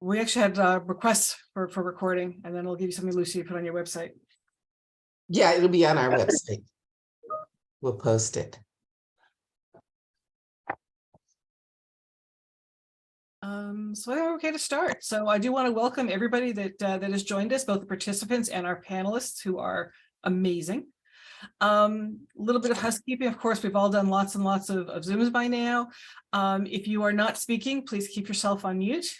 We actually had requests for recording, and then we'll give you something, Lucy, to put on your website. Yeah, it'll be on our website. We'll post it. So we're okay to start. So I do want to welcome everybody that has joined us, both the participants and our panelists, who are amazing. A little bit of housekeeping. Of course, we've all done lots and lots of Zooms by now. If you are not speaking, please keep yourself on mute.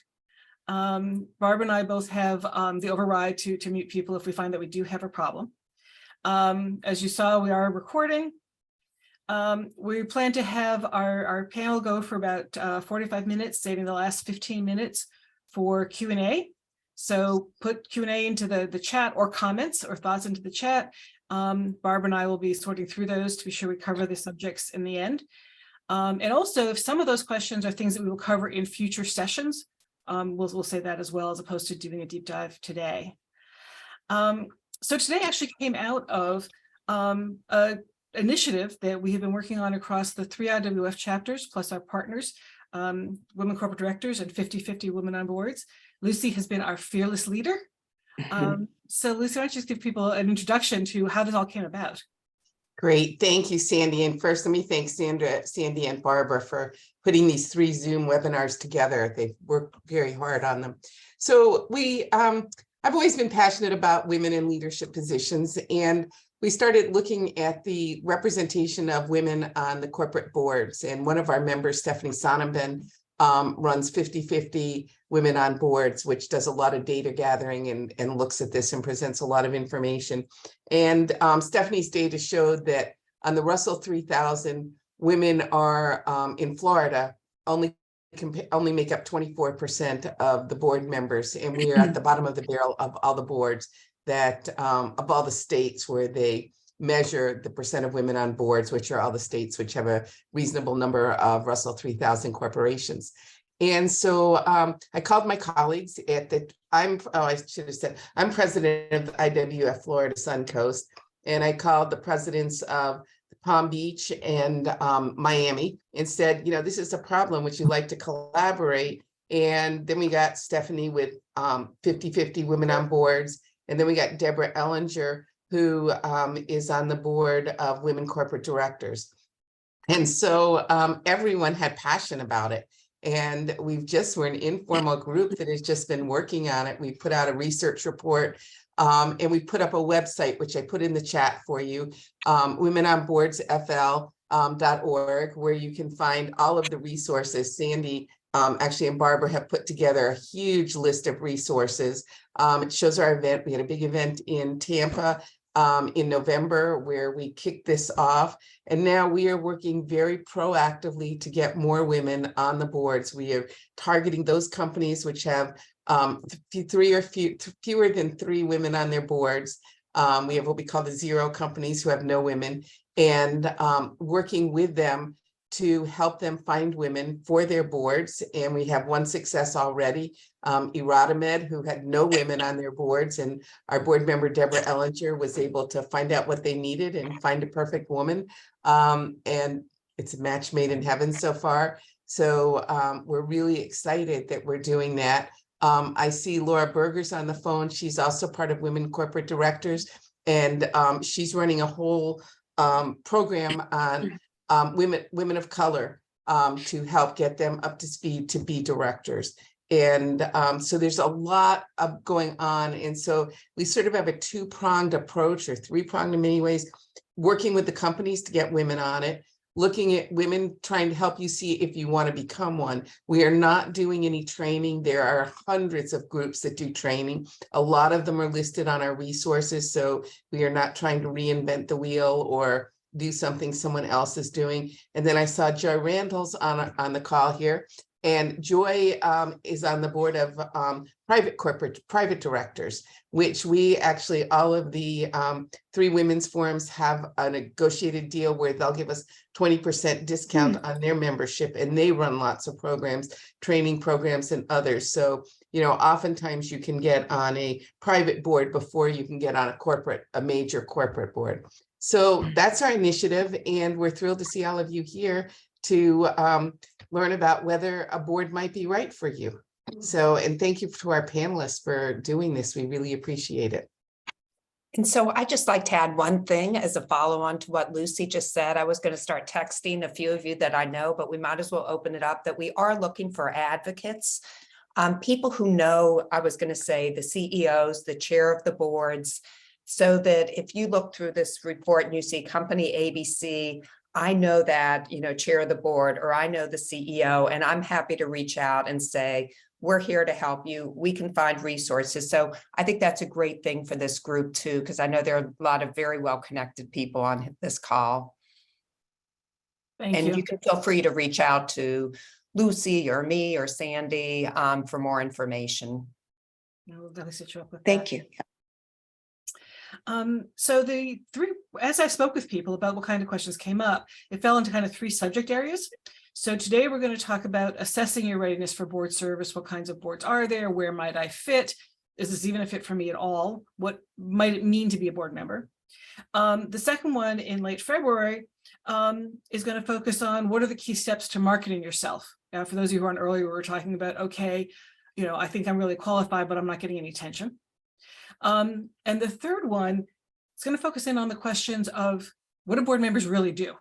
Barbara and I both have the override to mute people if we find that we do have a problem. As you saw, we are recording. We plan to have our panel go for about 45 minutes, saving the last 15 minutes for Q&A. So put Q&A into the chat, or comments or thoughts into the chat. Barbara and I will be sorting through those to be sure we cover the subjects in the end. And also, if some of those questions are things that we will cover in future sessions, we'll say that as well, as opposed to doing a deep dive today. So today actually came out of an initiative that we have been working on across the 3 IWF chapters, plus our partners, Women Corporate Directors and 50/50 Women on Boards. Lucy has been our fearless leader. So Lucy, why don't you just give people an introduction to how this all came about? Great. Thank you, Sandy. And first, let me thank Sandy and Barbara for putting these 3 Zoom webinars together. They've worked very hard on them. So I've always been passionate about women in leadership positions, and we started looking at the representation of women on the corporate boards. And one of our members, Stephanie Sonnenben, runs 50/50 Women on Boards, which does a lot of data gathering and looks at this and presents a lot of information. And Stephanie's data showed that on the Russell 3000, women are in Florida only make up 24% of the board members, and we are at the bottom of the barrel of all the boards that of all the states where they measure the percent of women on boards, which are all the states which have a reasonable number of Russell 3000 corporations. And so I called my colleagues at I'm president of the IWF Florida Suncoast, and I called the presidents of Palm Beach and Miami and said, this is a problem. Would you like to collaborate? And then we got Stephanie with 50/50 Women on Boards. And then we got Deborah Ellinger, who is on the board of Women Corporate Directors. And so everyone had passion about it. And we're an informal group that has just been working on it. We put out a research report, and we put up a website, which I put in the chat for you, womenonboardsfl.org, where you can find all of the resources. Sandy actually and Barbara have put together a huge list of resources. It shows our event. We had a big event in Tampa in November where we kicked this off. And now we are working very proactively to get more women on the boards. We are targeting those companies which have fewer than 3 women on their boards. We have what we call the 0 companies who have no women, and working with them to help them find women for their boards. And we have one success already, Iradamed, who had no women on their boards. And our board member, Deborah Ellinger, was able to find out what they needed and find a perfect woman. And it's a match made in heaven so far. So we're really excited that we're doing that. I see Laura Berger's on the phone. She's also part of Women Corporate Directors, and she's running a whole program on women of color to help get them up to speed to be directors. And so there's a lot of going on. And so we sort of have a 2-pronged approach, or 3-pronged in many ways, working with the companies to get women on it, looking at women, trying to help you see if you want to become one. We are not doing any training. There are hundreds of groups that do training. A lot of them are listed on our resources. So we are not trying to reinvent the wheel or do something someone else is doing. And then I saw Joy Randall's on the call here. And Joy is on the board of private directors, which we actually, all of the 3 women's forums have a negotiated deal where they'll give us 20% discount on their membership, and they run lots of programs, training programs and others. So, oftentimes you can get on a private board before you can get on a major corporate board. So that's our initiative, and we're thrilled to see all of you here to learn about whether a board might be right for you. So, and thank you to our panelists for doing this. We really appreciate it. And so I just like to add one thing as a follow-on to what Lucy just said. I was going to start texting a few of you that I know, but we might as well open it up that we are looking for advocates, people who know, I was going to say, the CEOs, the chair of the boards, so that if you look through this report and you see company ABC, I know that, chair of the board, or I know the CEO, and I'm happy to reach out and say, we're here to help you. We can find resources. So I think that's a great thing for this group too, because I know there are a lot of very well-connected people on this call. Thank you. You can feel free to reach out to Lucy or me or Sandy for more information. We'll definitely set you up with Thank that. you. So as I spoke with people about what kind of questions came up, it fell into kind of 3 subject areas. So today we're going to talk about assessing your readiness for board service. What kinds of boards are there? Where might I fit? Is this even a fit for me at all? What might it mean to be a board member? The second one in late February is going to focus on what are the key steps to marketing yourself. Now, for those of you who aren't earlier, we were talking about, okay, I think I'm really qualified, but I'm not getting any attention. And the third one is going to focus in on the questions of what do board members really do?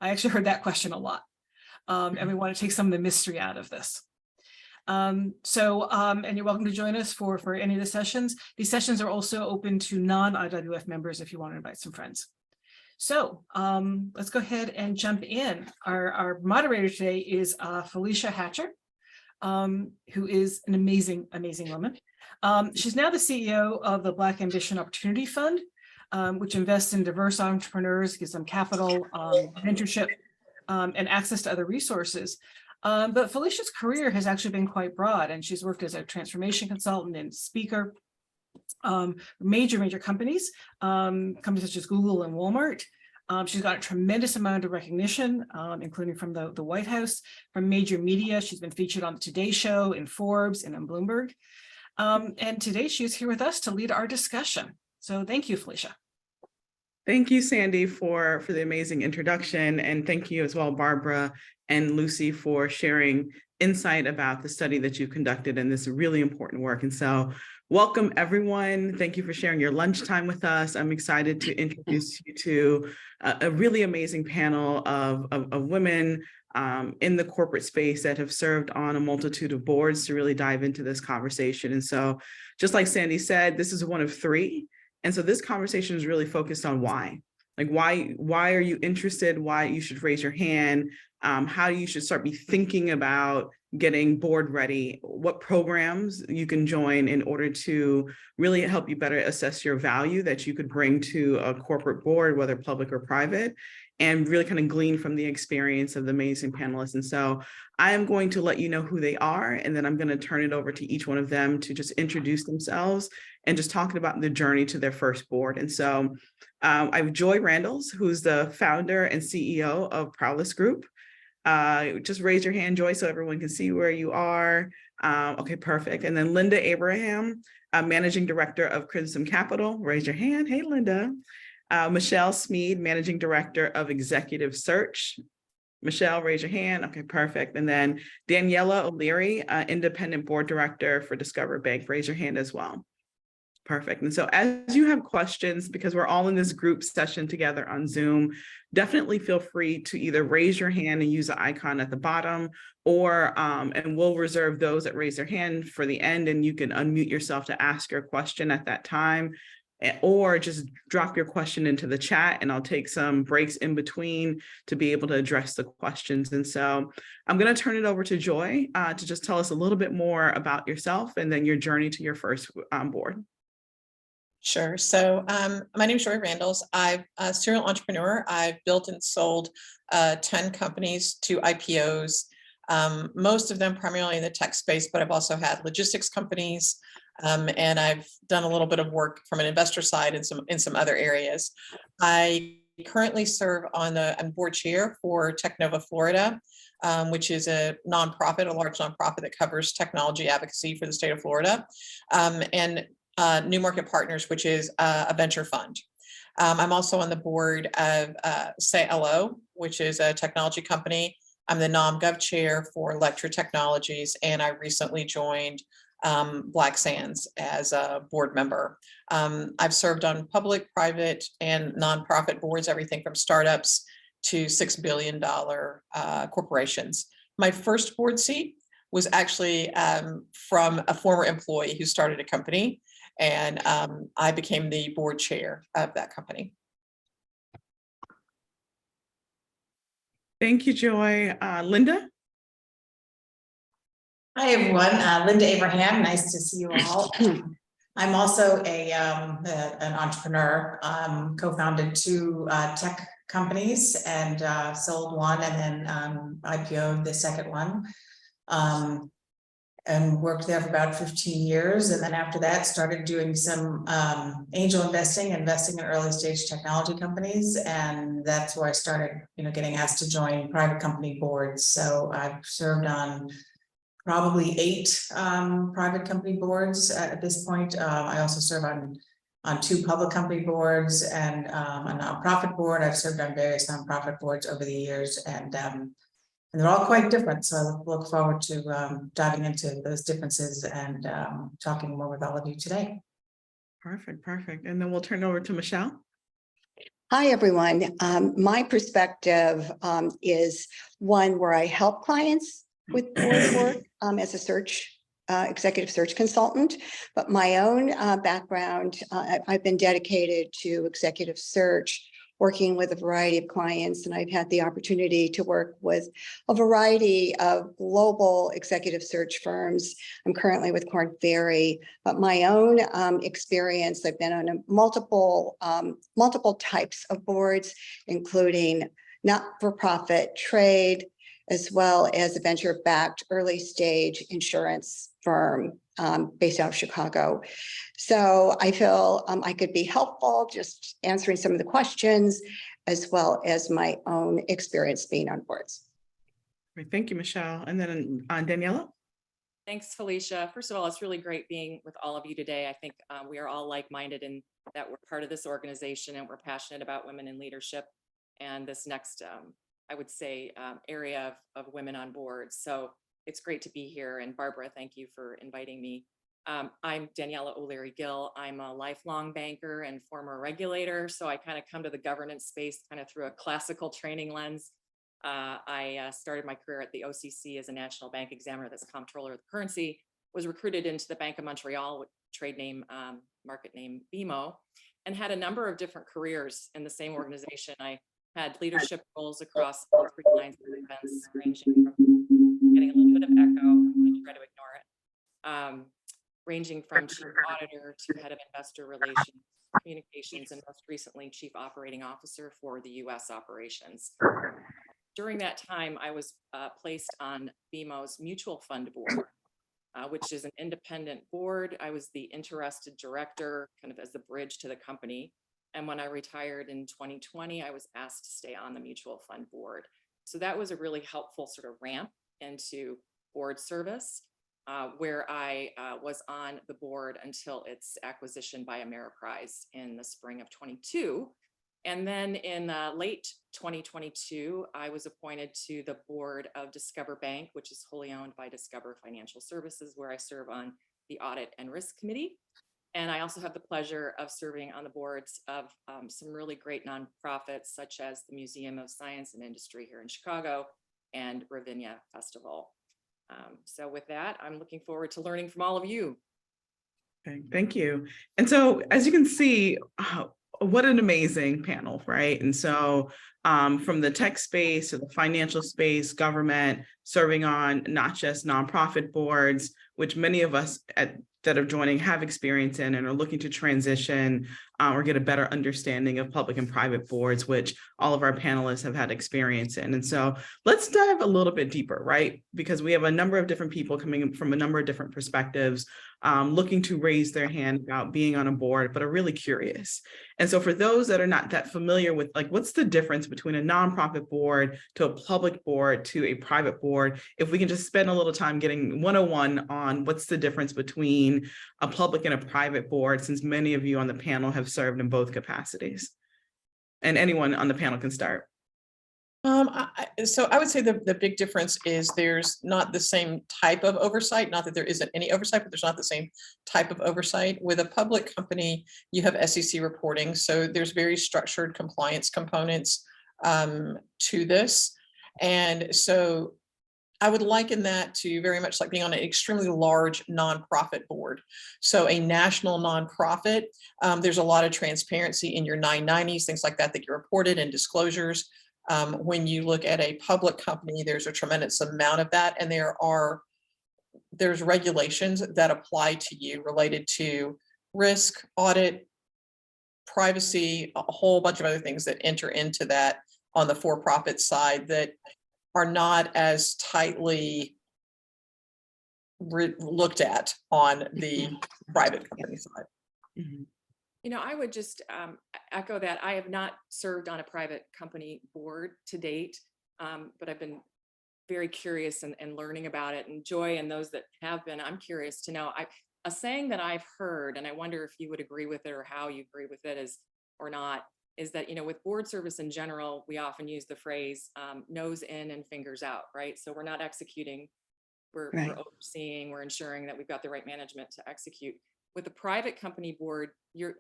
I actually heard that question a lot. And we want to take some of the mystery out of this. And you're welcome to join us for any of the sessions. These sessions are also open to non-IWF members if you want to invite some friends. So let's go ahead and jump in. Our moderator today is Felicia Hatcher, who is an amazing, amazing woman. She's now the CEO of the Black Ambition Opportunity Fund, which invests in diverse entrepreneurs, gives them capital, mentorship, and access to other resources. But Felicia's career has actually been quite broad, and she's worked as a transformation consultant and speaker, major companies, companies such as Google and Walmart. She's got a tremendous amount of recognition, including from the White House, from major media. She's been featured on the Today Show, in Forbes, and in Bloomberg. And today she's here with us to lead our discussion. So thank you, Felicia. Thank you, Sandy, for the amazing introduction. And thank you as well, Barbara and Lucy, for sharing insight about the study that you conducted and this really important work. And so welcome, everyone. Thank you for sharing your lunchtime with us. I'm excited to introduce you to a really amazing panel of women in the corporate space that have served on a multitude of boards to really dive into this conversation. And so just like Sandy said, this is one of 3. And so this conversation is really focused on why. Like why are you interested? Why you should raise your hand? How you should start be thinking about getting board ready, what programs you can join in order to really help you better assess your value that you could bring to a corporate board, whether public or private, and really kind of glean from the experience of the amazing panelists. And so I am going to let you know who they are, and then I'm going to turn it over to each one of them to just introduce themselves and just talking about the journey to their first board. And so I have Joy Randalls, who's the founder and CEO of Prowess Group. Just raise your hand, Joy, so everyone can see where you are. Okay, perfect. And then Linda Abraham, Managing Director of Crimson Capital. Raise your hand. Hey, Linda. Michelle Smead, Managing Director of Executive Search. Michelle, raise your hand. Okay, perfect. And then Daniela O'Leary, Independent Board Director for Discover Bank. Raise your hand as well. Perfect. And so as you have questions, because we're all in this group session together on Zoom, definitely feel free to either raise your hand and use the icon at the bottom, or and we'll reserve those that raise their hand for the end, and you can unmute yourself to ask your question at that time, or just drop your question into the chat and I'll take some breaks in between to be able to address the questions. And so I'm going to turn it over to Joy to just tell us a little bit more about yourself and then your journey to your first board. Sure. So my name is Joy Randalls. I'm a serial entrepreneur. I've built and sold 10 companies to IPOs, most of them primarily in the tech space, but I've also had logistics companies, and I've done a little bit of work from an investor side in some other areas. I currently serve I'm board chair for Technova Florida, which is a nonprofit, a large nonprofit that covers technology advocacy for the state of Florida, and New Market Partners, which is a venture fund. I'm also on the board of Say Hello, which is a technology company I'm the NomGov chair for Lecture Technologies, and I recently joined Black Sands as a board member. I've served on public, private, and nonprofit boards, everything from startups to $6 billion corporations. My first board seat was actually from a former employee who started a company, and I became the board chair of that company. Thank you, Joy. Linda? Hi, everyone. Linda Abraham. Nice to see you all. I'm also an entrepreneur. Co-founded 2 tech companies and sold one, and then IPO'd the second one. And worked there for about 15 years. And then after that, started doing some angel investing in early stage technology companies. And that's where I started, getting asked to join private company boards. So I've served on probably 8 private company boards at this point. I also serve on 2 public company boards and a nonprofit board. I've served on various nonprofit boards over the years, and they're all quite different. So I look forward to diving into those differences and talking more with all of you today. Perfect, perfect. And then we'll turn it over to Michelle. Hi, everyone. My perspective is one where I help clients with board work as a executive search consultant, but my own background, I've been dedicated to executive search, working with a variety of clients, and I've had the opportunity to work with a variety of global executive search firms. I'm currently with Korn Ferry, but my own experience, I've been on multiple types of boards, including not-for-profit trade, as well as a venture-backed early-stage insurance firm based out of Chicago. So I feel I could be helpful just answering some of the questions, as well as my own experience being on boards. Great. Thank you, Michelle. And then Daniela. Thanks, Felicia. First of all, it's really great being with all of you today. I think we are all like-minded in that we're part of this organization and we're passionate about women in leadership and this next, I would say, area of women on boards. So it's great to be here. And Barbara, thank you for inviting me. I'm Daniela O'Leary-Gill. I'm a lifelong banker and former regulator. So I kind of come to the governance space kind of through a classical training lens. I started my career at the OCC as a national bank examiner, that's comptroller of the currency, was recruited into the Bank of Montreal with trade name, market name BMO, and had a number of different careers in the same organization. I had leadership roles across all 3 lines of defense, ranging from getting a little bit of echo, I try to ignore it, ranging from chief auditor to head of investor relations, communications, and most recently, chief operating officer for the US operations. During that time, I was placed on BMO's mutual fund board, which is an independent board. I was the interested director, kind of as the bridge to the company. And when I retired in 2020, I was asked to stay on the mutual fund board. So that was a really helpful sort of ramp into board service, where I was on the board until its acquisition by Ameriprise in the spring of 22. And then in late 2022, I was appointed to the board of Discover Bank, which is wholly owned by Discover Financial Services, where I serve on the Audit and Risk Committee. And I also have the pleasure of serving on the boards of some really great nonprofits, such as the Museum of Science and Industry here in Chicago and Ravinia Festival. So with that, I'm looking forward to learning from all of you. Okay, thank you. And so, as you can see, what an amazing panel, right? And so from the tech space to the financial space, government, serving on not just nonprofit boards, which many of us that are joining have experience in and are looking to transition or get a better understanding of public and private boards, which all of our panelists have had experience in. And so let's dive a little bit deeper, right? Because we have a number of different people coming from a number of different perspectives, looking to raise their hand about being on a board, but are really curious. And so for those that are not that familiar with, like, what's the difference between a nonprofit board to a public board to a private board, if we can just spend a little time getting 101 on what's the difference between a public and a private board, since many of you on the panel have served in both capacities. And anyone on the panel can start. So I would say the big difference is there's not the same type of oversight, not that there isn't any oversight, but there's not the same type of oversight. With a public company, you have SEC reporting, so there's very structured compliance components to this. And so I would liken that to very much like being on an extremely large nonprofit board. So a national nonprofit, there's a lot of transparency in your 990s, things like that get reported, and disclosures. When you look at a public company, there's a tremendous amount of that, and there's regulations that apply to you related to risk, audit, privacy, a whole bunch of other things that enter into that on the for-profit side that are not as tightly looked at on the private company side. Mhm. You know, I would just echo that. I have not served on a private company board to date, but I've been very curious and learning about it. And Joy and those that have been, I'm curious to know. A saying that I've heard, and I wonder if you would agree with it or how you agree with it or not, is that, you know, with board service in general, we often use the phrase nose in and fingers out, right? So we're not executing, we're overseeing, we're ensuring that we've got the right management to execute. With a private company board, your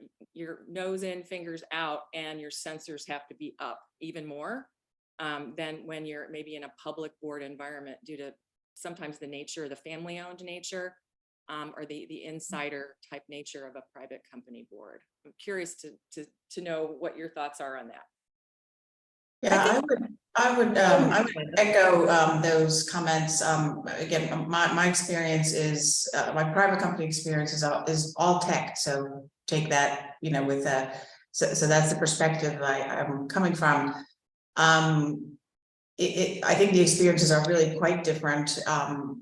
nose in, fingers out, and your sensors have to be up even more than when you're maybe in a public board environment due to sometimes the nature, the family-owned nature, or the insider type nature of a private company board. I'm curious to know what your thoughts are on that. Yeah, I would echo those comments. Again, my experience is my private company experience is all tech. So take that, you know, with so that's the perspective I'm coming from. I think the experiences are really quite different.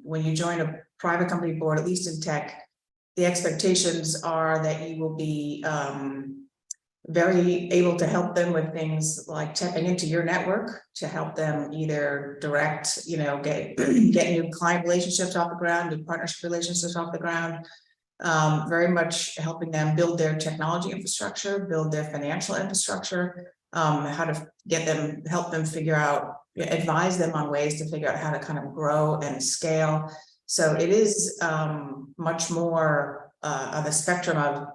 When you join a private company board, at least in tech, the expectations are that you will be very able to help them with things like tapping into your network to help them either direct, you know, get new client relationships off the ground, new partnership relationships off the ground, very much helping them build their technology infrastructure, build their financial infrastructure, how to help them figure out, advise them on ways to figure out how to kind of grow and scale. So it is much more on the spectrum of,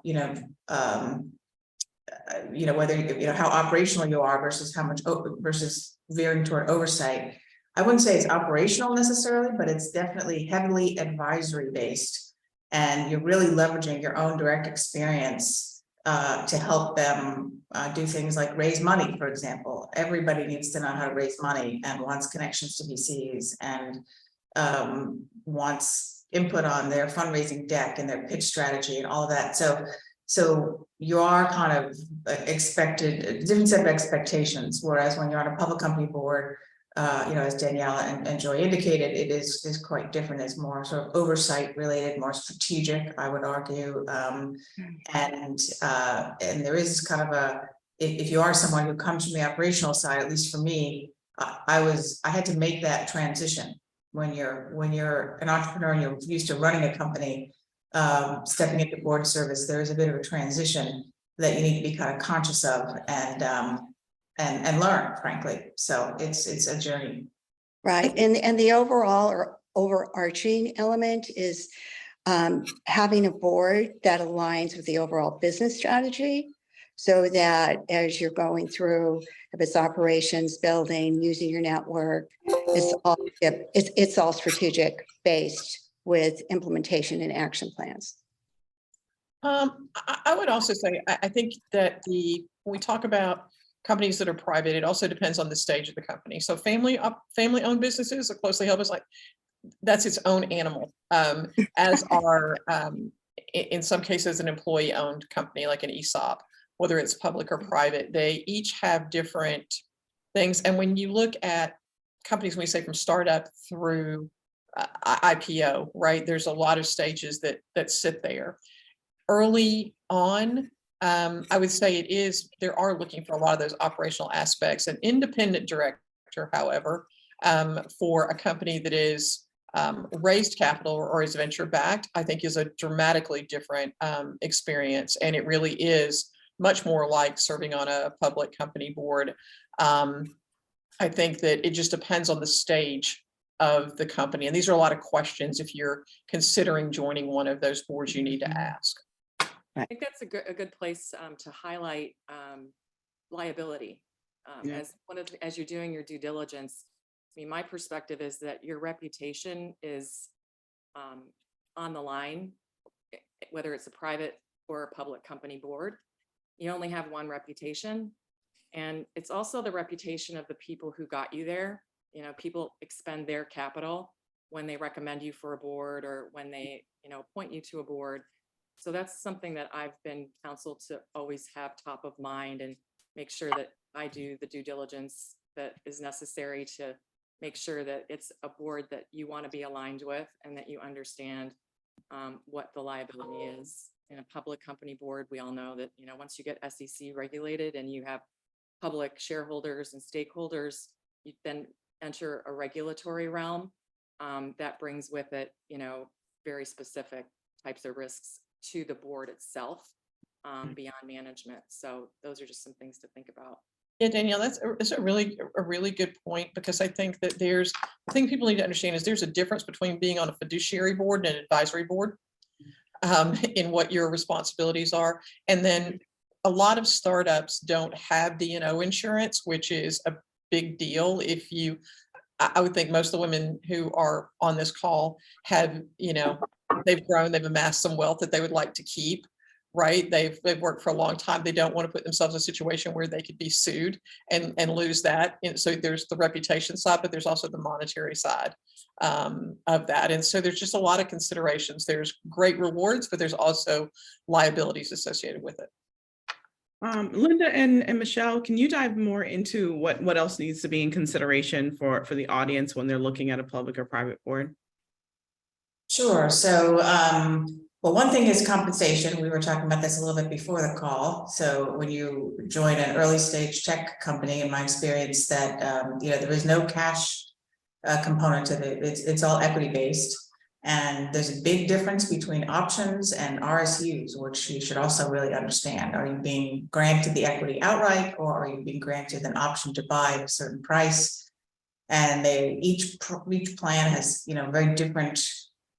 whether, how operational you are versus how much versus veering toward oversight. I wouldn't say it's operational necessarily, but it's definitely heavily advisory based. And you're really leveraging your own direct experience to help them do things like raise money, for example. Everybody needs to know how to raise money and wants connections to VCs and wants input on their fundraising deck and their pitch strategy and all of that. So you are kind of expected a different set of expectations, whereas when you're on a public company board, as Danielle and Joy indicated, it is quite different. It's more sort of oversight related, more strategic, I would argue. And there is kind of if you are someone who comes from the operational side, at least for me, I had to make that transition. When you're an entrepreneur and you're used to running a company, stepping into board service, there is a bit of a transition that you need to be kind of conscious of and learn, frankly. So it's a journey. Right. And the overall or overarching element is having a board that aligns with the overall business strategy, so that as you're going through, if it's operations, building, using your network, it's all strategic based with implementation and action plans. I would also say, I think that when we talk about companies that are private, it also depends on the stage of the company. So family-owned businesses are closely held, as like that's its own animal, as are in some cases an employee-owned company like an ESOP, whether it's public or private. They each have different things. And when you look at companies, when we say from startup through IPO, right, there's a lot of stages that sit there. Early on, I would say they are looking for a lot of those operational aspects. An independent director, however, for a company that is raised capital or is venture backed, I think is a dramatically different experience. And it really is much more like serving on a public company board. I think that it just depends on the stage of the company. And these are a lot of questions. If you're considering joining one of those boards, you need to ask. I think that's a good place to highlight liability. Yeah. As you're doing your due diligence, I mean, my perspective is that your reputation is on the line, whether it's a private or a public company board. You only have one reputation. And it's also the reputation of the people who got you there. You know, people expend their capital when they recommend you for a board or when they, appoint you to a board. So that's something that I've been counseled to always have top of mind and make sure that I do the due diligence that is necessary to make sure that it's a board that you want to be aligned with and that you understand what the liability is. In a public company board, we all know that, once you get SEC regulated and you have public shareholders and stakeholders, you then enter a regulatory realm that brings with it, very specific types of risks to the board itself beyond management. So those are just some things to think about. Yeah, Danielle, that's a really good point, because I think that the thing people need to understand is there's a difference between being on a fiduciary board and an advisory board in what your responsibilities are. And then a lot of startups don't have D&O insurance, which is a big deal. I would think most of the women who are on this call have, they've grown, they've amassed some wealth that they would like to keep, right? They've worked for a long time. They don't want to put themselves in a situation where they could be sued and lose that. And so there's the reputation side, but there's also the monetary side of that. And so there's just a lot of considerations. There's great rewards, but there's also liabilities associated with it. Linda and Michelle, can you dive more into what else needs to be in consideration for the audience when they're looking at a public or private board? Sure. So, well, one thing is compensation. We were talking about this a little bit before the call. So when you join an early stage tech company, in my experience, that, there is no cash component to it. It's all equity based. And there's a big difference between options and RSUs, which you should also really understand. Are you being granted the equity outright, or are you being granted an option to buy at a certain price? And each plan has, very different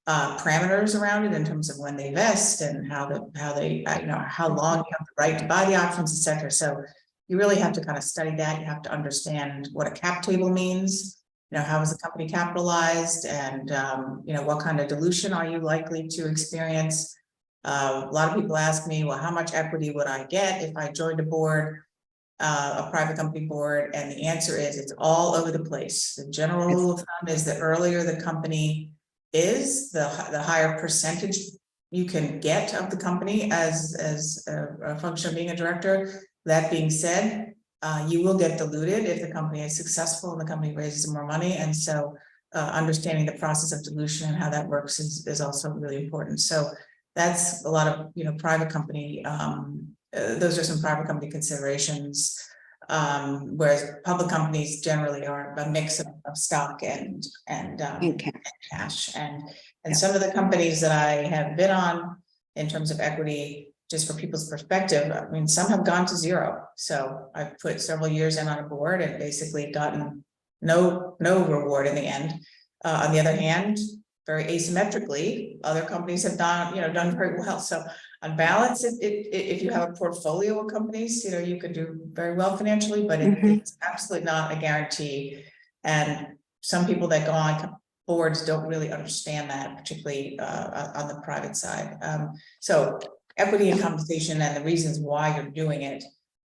parameters around it in terms of when they vest and how long you have the right to buy the options, et cetera. So you really have to kind of study that. You have to understand what a cap table means. How is the company capitalized, and what kind of dilution are you likely to experience? A lot of people ask me, well, how much equity would I get if I joined a board, a private company board? And the answer is it's all over the place. The general rule of thumb is the earlier the company is, the higher percentage you can get of the company as a function of being a director. That being said, you will get diluted if the company is successful and the company raises more money. And so understanding the process of dilution and how that works is also really important. So that's a lot of, private company, those are some private company considerations. Whereas public companies generally are a mix of stock and cash. And some of the companies that I have been on in terms of equity, just for people's perspective, I mean, some have gone to zero. So I've put several years in on a board and basically gotten no reward in the end. On the other hand, very asymmetrically, other companies have done very well. So on balance, if you have a portfolio of companies, you could do very well financially, but it's absolutely not a guarantee. And some people that go on boards don't really understand that, particularly on the private side. So equity and compensation and the reasons why you're doing it,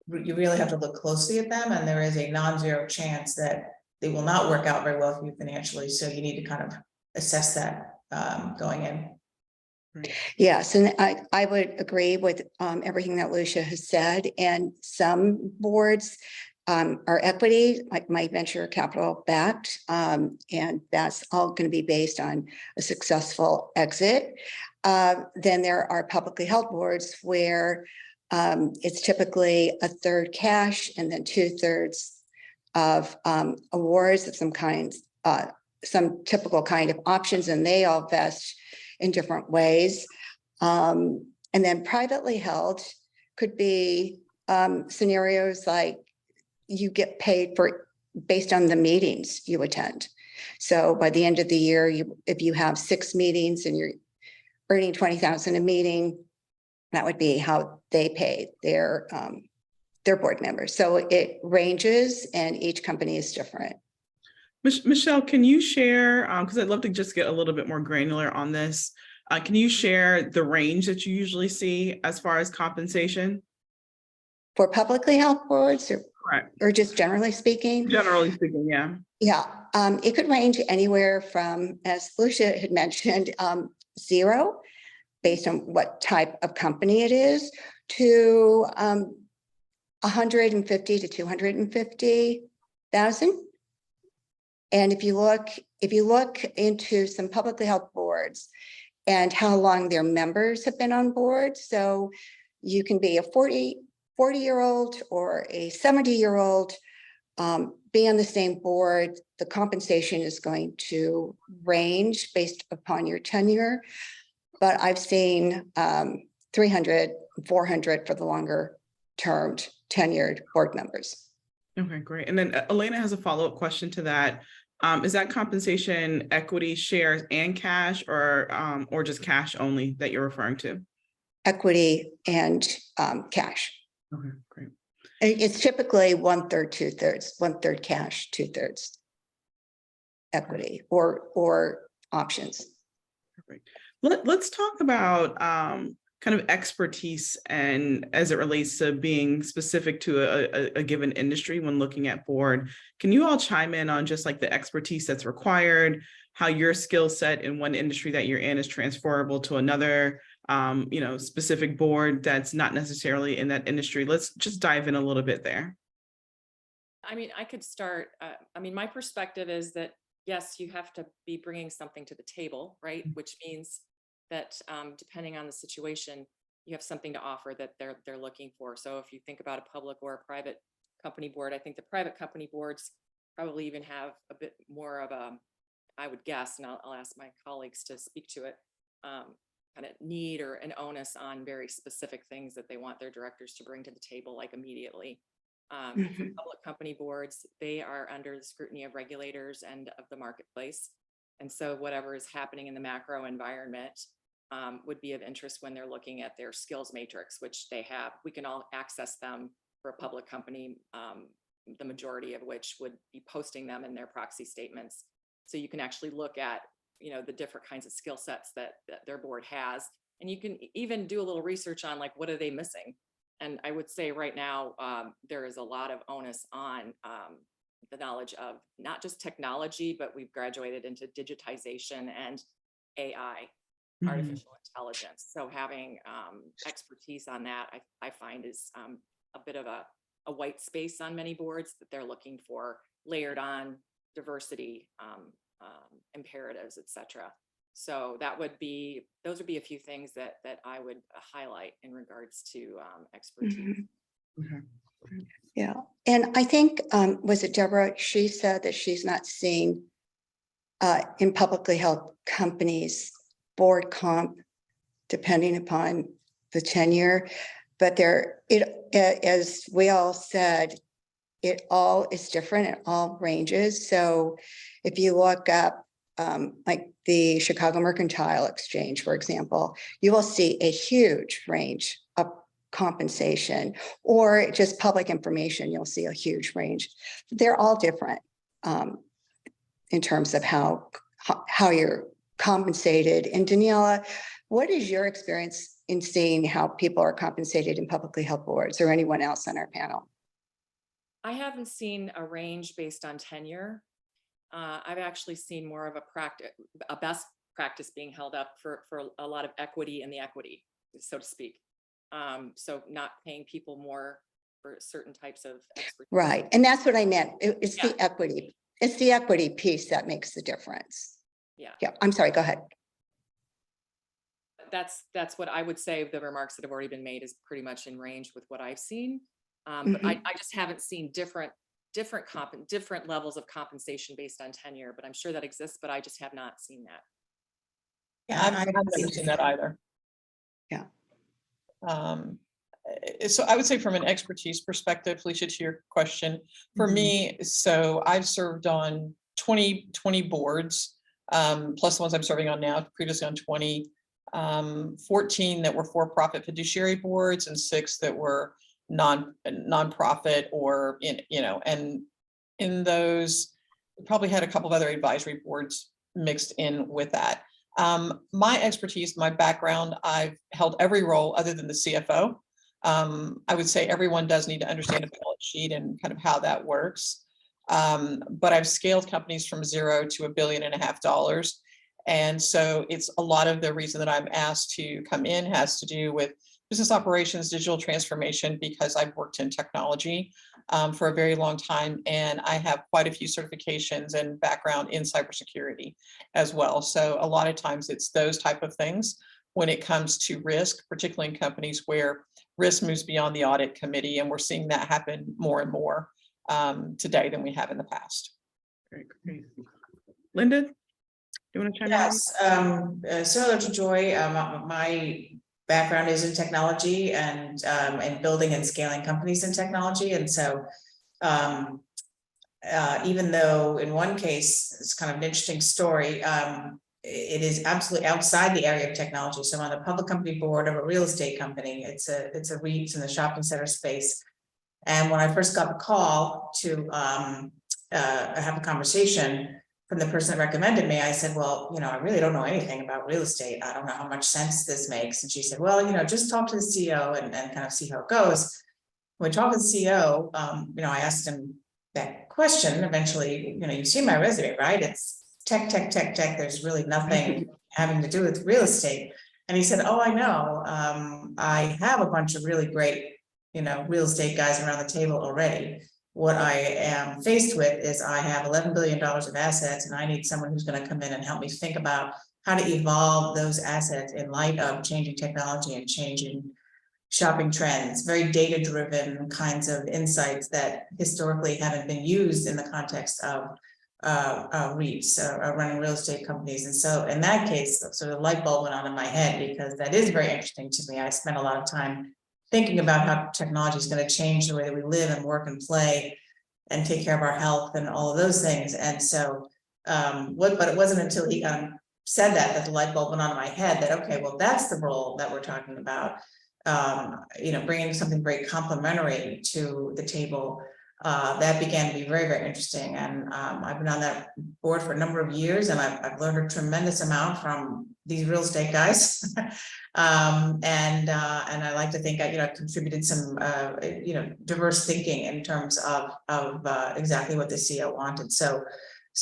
you really have to look closely at them, and there is a non-zero chance that they will not work out very well for you financially. So you need to kind of assess that going in. Yes, and I would agree with everything that Lucia has said. And some boards are equity, like my venture capital backed, and that's all going to be based on a successful exit. Then there are publicly held boards where it's typically a third cash and then 2/3 of awards of some kinds, some typical kind of options, and they all vest in different ways. And then privately held could be scenarios like you get paid for based on the meetings you attend. So by the end of the year, if you have 6 meetings and you're earning 20,000 a meeting, that would be how they pay their board members. So it ranges and each company is different. Michelle, can you share, because I'd love to just get a little bit more granular on this. Can you share the range that you usually see as far as compensation? For publicly held boards Correct. or just generally speaking? Generally speaking, yeah. Yeah, it could range anywhere from, as Felicia had mentioned, 0, based on what type of company it is, to 150 to 250,000. And if you look into some publicly held boards and how long their members have been on board, so you can be a 40-year-old or a 70-year-old, be on the same board. The compensation is going to range based upon your tenure, but I've seen 300, 400 for the longer termed tenured board members. Okay, great. And then Elena has a follow-up question to that. Is that compensation equity, shares, and cash, or just cash only that you're referring to? Equity and cash. Okay, great. It's typically 1/3, 2/3, 1/3 cash, 2/3 equity or options. Perfect. Let's talk about kind of expertise and as it relates to being specific to a given industry when looking at board. Can you all chime in on just like the expertise that's required, how your skill set in one industry that you're in is transferable to another, specific board that's not necessarily in that industry? Let's just dive in a little bit there. I mean, I could start. My perspective is that, yes, you have to be bringing something to the table, right? Which means that depending on the situation, you have something to offer that they're looking for. So if you think about a public or a private company board, I think the private company boards probably even have a bit more of a, I would guess, and I'll ask my colleagues to speak to it, kind of need or an onus on very specific things that they want their directors to bring to the table, like immediately. For public company boards, they are under the scrutiny of regulators and of the marketplace. And so whatever is happening in the macro environment would be of interest when they're looking at their skills matrix, which they have. We can all access them for a public company, the majority of which would be posting them in their proxy statements. So you can actually look at, the different kinds of skill sets that their board has. And you can even do a little research on like, what are they missing? And I would say right now, there is a lot of onus on the knowledge of not just technology, but we've graduated into digitization and AI, artificial intelligence. So having expertise on that, I find is a bit of a white space on many boards that they're looking for, layered on diversity imperatives, et cetera. So those would be a few things that I would highlight in regards to expertise. Okay. Yeah, and I think, was it Deborah? She said that she's not seeing in publicly held companies board comp depending upon the tenure, but as we all said, it all is different. It all ranges. So if you look up like the Chicago Mercantile Exchange, for example, you will see a huge range of compensation, or just public information, you'll see a huge range. They're all different in terms of how you're compensated. And Daniela, what is your experience in seeing how people are compensated in publicly held boards, or anyone else on our panel? I haven't seen a range based on tenure. I've actually seen more of a best practice being held up for a lot of equity in the equity, so to speak. So not paying people more for certain types of expertise. Right, and that's what I meant. It's Yeah. the equity. It's the equity piece that makes the difference. Yeah. Yeah, I'm sorry, go ahead. That's what I would say. The remarks that have already been made is pretty much in range with what I've seen. But I just haven't seen different levels of compensation based on tenure, but I'm sure that exists, but I just have not seen that. Yeah, I've never seen that either. Yeah. So I would say from an expertise perspective, Felicia, to your question, for me, so I've served on 20 boards, plus the ones I'm serving on now, previously on 20, 14 that were for-profit fiduciary boards and 6 that were non-profit or and in those, we probably had a couple of other advisory boards mixed in with that. My expertise, my background, I've held every role other than the CFO. I would say everyone does need to understand a balance sheet and kind of how that works. But I've scaled companies from 0 to $1.5 billion. And so it's a lot of the reason that I'm asked to come in has to do with business operations, digital transformation, because I've worked in technology for a very long time. And I have quite a few certifications and background in cybersecurity as well. So a lot of times it's those type of things when it comes to risk, particularly in companies where risk moves beyond the audit committee. And we're seeing that happen more and more today than we have in the past. Great, great. Linda, do you want to chime in? Yes, similar to Joy, my background is in technology and building and scaling companies in technology. And so even though in one case, it's kind of an interesting story, it is absolutely outside the area of technology. So I'm on the public company board of a real estate company. It's a REIT in the shopping center space. And when I first got the call to have a conversation from the person that recommended me, I said, well, I really don't know anything about real estate. I don't know how much sense this makes. And she said, well, just talk to the CEO and kind of see how it goes. When we talked to the CEO, I asked him that question. Eventually, you see my resume, right? It's tech. There's really nothing having to do with real estate. And he said, oh, I know. I have a bunch of really great, real estate guys around the table already. What I am faced with is I have $11 billion of assets, and I need someone who's going to come in and help me think about how to evolve those assets in light of changing technology and changing shopping trends, very data-driven kinds of insights that historically haven't been used in the context of REITs, running real estate companies. And so in that case, sort of light bulb went on in my head, because that is very interesting to me. I spent a lot of time thinking about how technology is going to change the way that we live and work and play and take care of our health and all of those things. And so, but it wasn't until he said that the light bulb went on in my head that, okay, well, that's the role that we're talking about. Bringing something very complementary to the table. That began to be very, very interesting. And I've been on that board for a number of years, and I've learned a tremendous amount from these real estate guys. And I like to think I contributed some diverse thinking in terms of exactly what the CEO wanted. So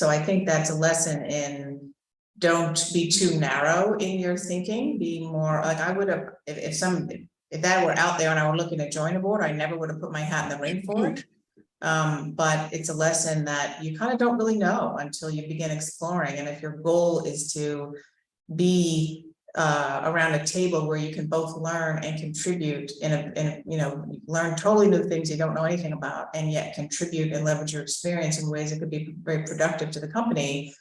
I think that's a lesson in don't be too narrow in your thinking. Be more like I would have if that were out there and I were looking to join a board, I never would have put my hat in the ring for it. But it's a lesson that you kind of don't really know until you begin exploring. And if your goal is to be around a table where you can both learn and contribute learn totally new things you don't know anything about, and yet contribute and leverage your experience in ways that could be very productive to the company,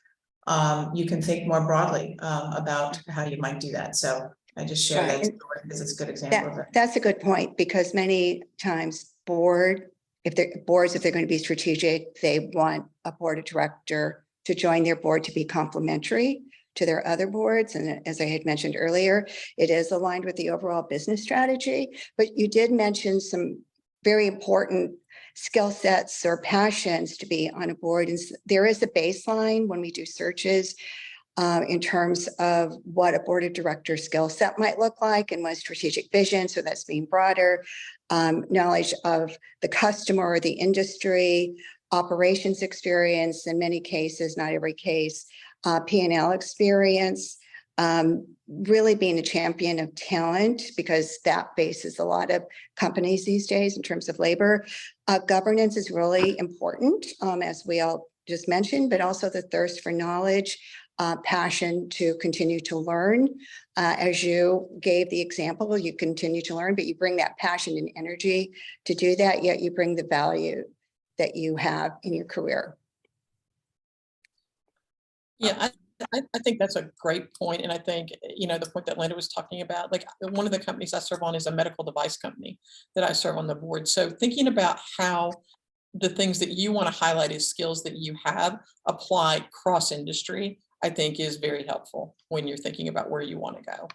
you can think more broadly about how you might do that. So I just share that story because it's a good example of it. That's a good point, because many times if they're going to be strategic, they want a board of director to join their board to be complementary to their other boards. And as I had mentioned earlier, it is aligned with the overall business strategy. But you did mention some very important skill sets or passions to be on a board. And there is a baseline when we do searches in terms of what a board of directors skill set might look like and what strategic vision. So that's being broader, knowledge of the customer or the industry, operations experience in many cases, not every case, P&L experience, really being a champion of talent, because that faces a lot of companies these days in terms of labor. Governance is really important, as we all just mentioned, but also the thirst for knowledge, passion to continue to learn. As you gave the example, you continue to learn, but you bring that passion and energy to do that, yet you bring the value that you have in your career. Yeah, I think that's a great point, and I think, the point that Linda was talking about, like, one of the companies I serve on is a medical device company that I serve on the board. So thinking about how the things that you want to highlight as skills that you have applied cross-industry, I think is very helpful when you're thinking about where you want to go.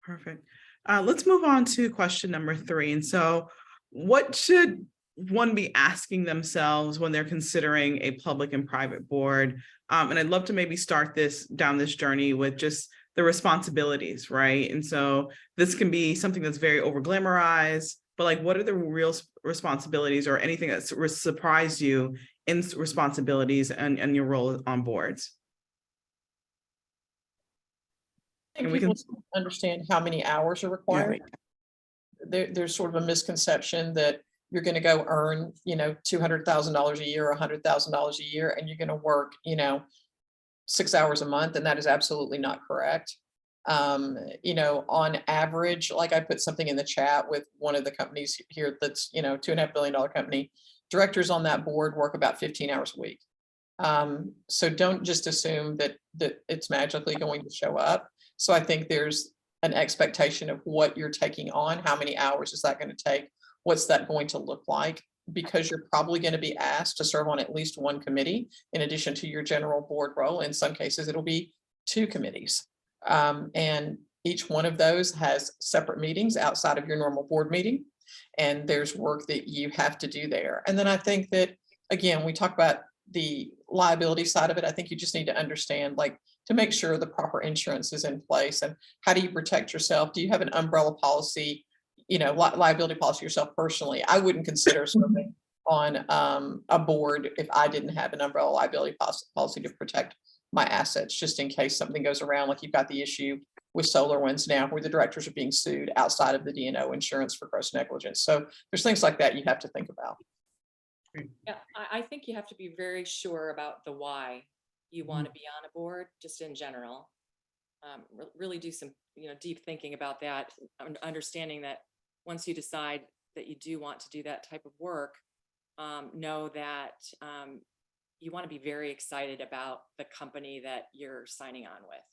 Perfect. Let's move on to question number 3. And so what should one be asking themselves when they're considering a public and private board? And I'd love to maybe start down this journey with just the responsibilities, right? And so this can be something that's very over glamorized, but like, what are the real responsibilities or anything that surprised you in responsibilities and your role on boards? I think And we can people understand how many hours are required. There's sort of a misconception that you're going to go earn, $200,000 a year or $100,000 a year, and you're going to work, 6 hours a month, and that is absolutely not correct. On average, like I put something in the chat with one of the companies here that's, $2.5 billion company, directors on that board work about 15 hours a week. So don't just assume that it's magically going to show up. So I think there's an expectation of what you're taking on, how many hours is that going to take, what's that going to look like, because you're probably going to be asked to serve on at least one committee in addition to your general board role. In some cases, it'll be 2 committees. And each one of those has separate meetings outside of your normal board meeting. And there's work that you have to do there. And then I think that, again, we talk about the liability side of it. I think you just need to understand, like, to make sure the proper insurance is in place, and how do you protect yourself? Do you have an umbrella policy, liability policy yourself personally? I wouldn't consider serving on a board if I didn't have an umbrella liability policy to protect my assets, just in case something goes around, like you've got the issue with SolarWinds now, where the directors are being sued outside of the D&O insurance for gross negligence. So there's things like that you have to think about. Yeah, I think you have to be very sure about the why you want to be on a board, just in general. Really do some, deep thinking about that, understanding that once you decide that you do want to do that type of work, know that you want to be very excited about the company that you're signing on with.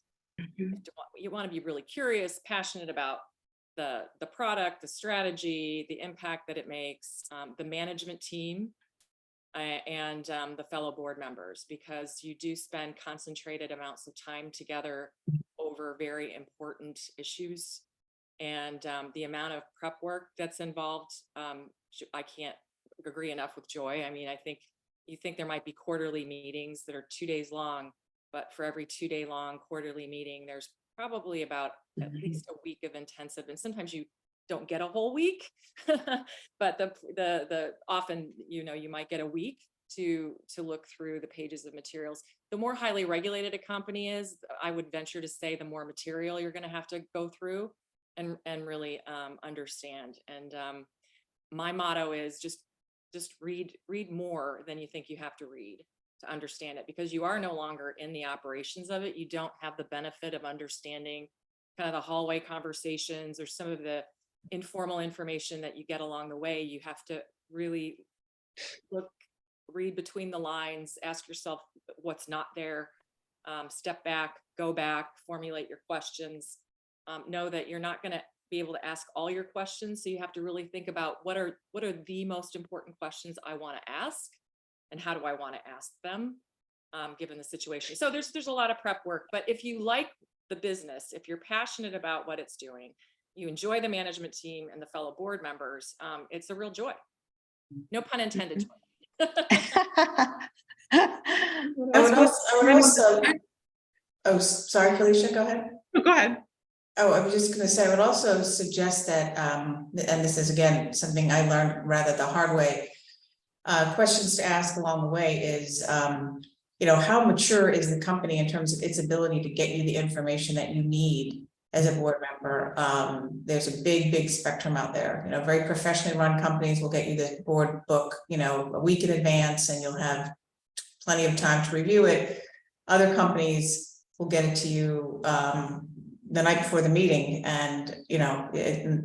You want to be really curious, passionate about the product, the strategy, the impact that it makes, the management team, and the fellow board members, because you do spend concentrated amounts of time together over very important issues. And the amount of prep work that's involved, I can't agree enough with Joy. I mean, I think you think there might be quarterly meetings that are 2 days long, but for every 2-day long quarterly meeting, there's probably about at least a week of intensive, and sometimes you don't get a whole week, but the often, you might get a week to look through the pages of materials. The more highly regulated a company is, I would venture to say, the more material you're going to have to go through and really understand. And my motto is just read more than you think you have to read to understand it, because you are no longer in the operations of it. You don't have the benefit of understanding kind of the hallway conversations or some of the informal information that you get along the way. You have to really read between the lines, ask yourself what's not there, step back, go back, formulate your questions. Know that you're not going to be able to ask all your questions, so you have to really think about what are the most important questions I want to ask, and how do I want to ask them, given the situation. So there's a lot of prep work, but if you like the business, if you're passionate about what it's doing, you enjoy the management team and the fellow board members, it's a real joy. No pun intended. Oh, sorry, Felicia, go ahead. Go ahead. Oh, I was just going to say, I would also suggest that, and this is again, something I learned rather the hard way, questions to ask along the way is, how mature is the company in terms of its ability to get you the information that you need as a board member? There's a big spectrum out there. Very professionally run companies will get you the board book, a week in advance, and you'll have plenty of time to review it. Other companies will get it to you the night before the meeting, and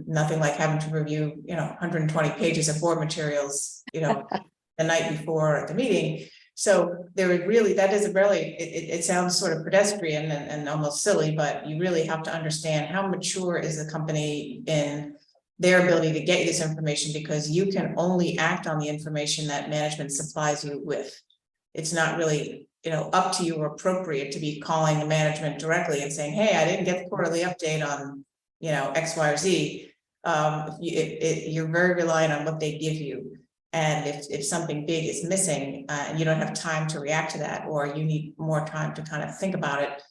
nothing like having to review 120 pages of board materials the night before the meeting. So there would really, that isn't really, it sounds sort of pedestrian and almost silly, but you really have to understand how mature is the company in their ability to get you this information, because you can only act on the information that management supplies you with. It's not really, up to you or appropriate to be calling the management directly and saying, hey, I didn't get the quarterly update on, X, Y, or Z. You're very reliant on what they give you. And if something big is missing, and you don't have time to react to that, or you need more time to kind of think about it,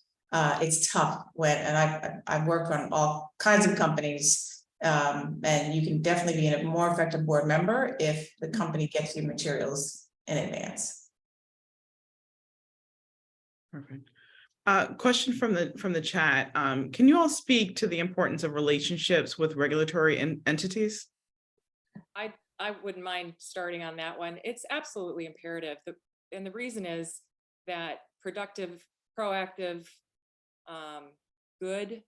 it's tough and I've worked on all kinds of companies. And you can definitely be a more effective board member if the company gets you materials in advance. Perfect. Question from the chat. Can you all speak to the importance of relationships with regulatory entities? I wouldn't mind starting on that one. It's absolutely imperative. And the reason is that productive, proactive, good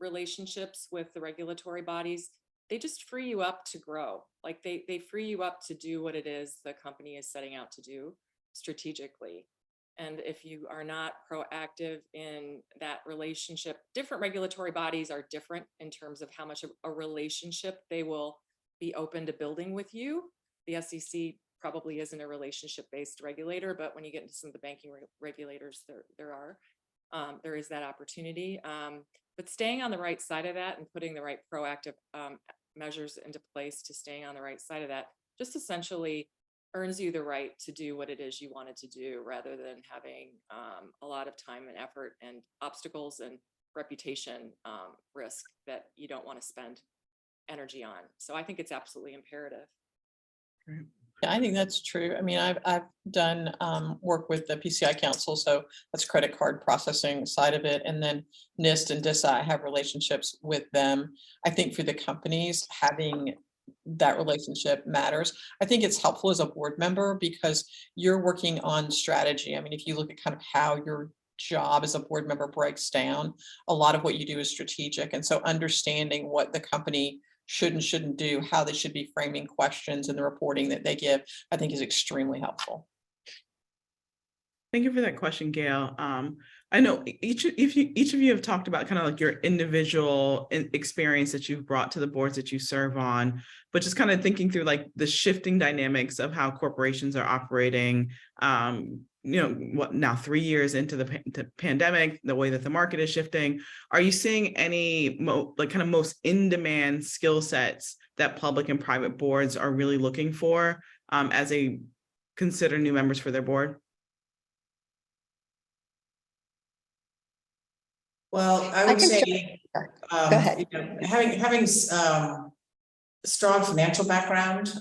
relationships with the regulatory bodies, they just free you up to grow. Like they free you up to do what it is the company is setting out to do strategically. And if you are not proactive in that relationship, different regulatory bodies are different in terms of how much of a relationship they will be open to building with you. The SEC probably isn't a relationship-based regulator, but when you get into some of the banking regulators, there is that opportunity. But staying on the right side of that and putting the right proactive measures into place to staying on the right side of that just essentially earns you the right to do what it is you wanted to do, rather than having a lot of time and effort and obstacles and reputation risk that you don't want to spend energy on. So I think it's absolutely imperative. Great. Yeah, I think that's true. I mean, I've done work with the PCI Council, so that's credit card processing side of it, and then NIST and DISA, I have relationships with them. I think for the companies, having that relationship matters. I think it's helpful as a board member because you're working on strategy. I mean, if you look at kind of how your job as a board member breaks down, a lot of what you do is strategic, and so understanding what the company should and shouldn't do, how they should be framing questions and the reporting that they give, I think is extremely helpful. Thank you for that question, Gail. I know each of you have talked about kind of like your individual experience that you've brought to the boards that you serve on, but just kind of thinking through like the shifting dynamics of how corporations are operating. What now 3 years into the pandemic, the way that the market is shifting, are you seeing any kind of most in-demand skill sets that public and private boards are really looking for as they consider new members for their board? Well, I would say, Go ahead. having strong financial background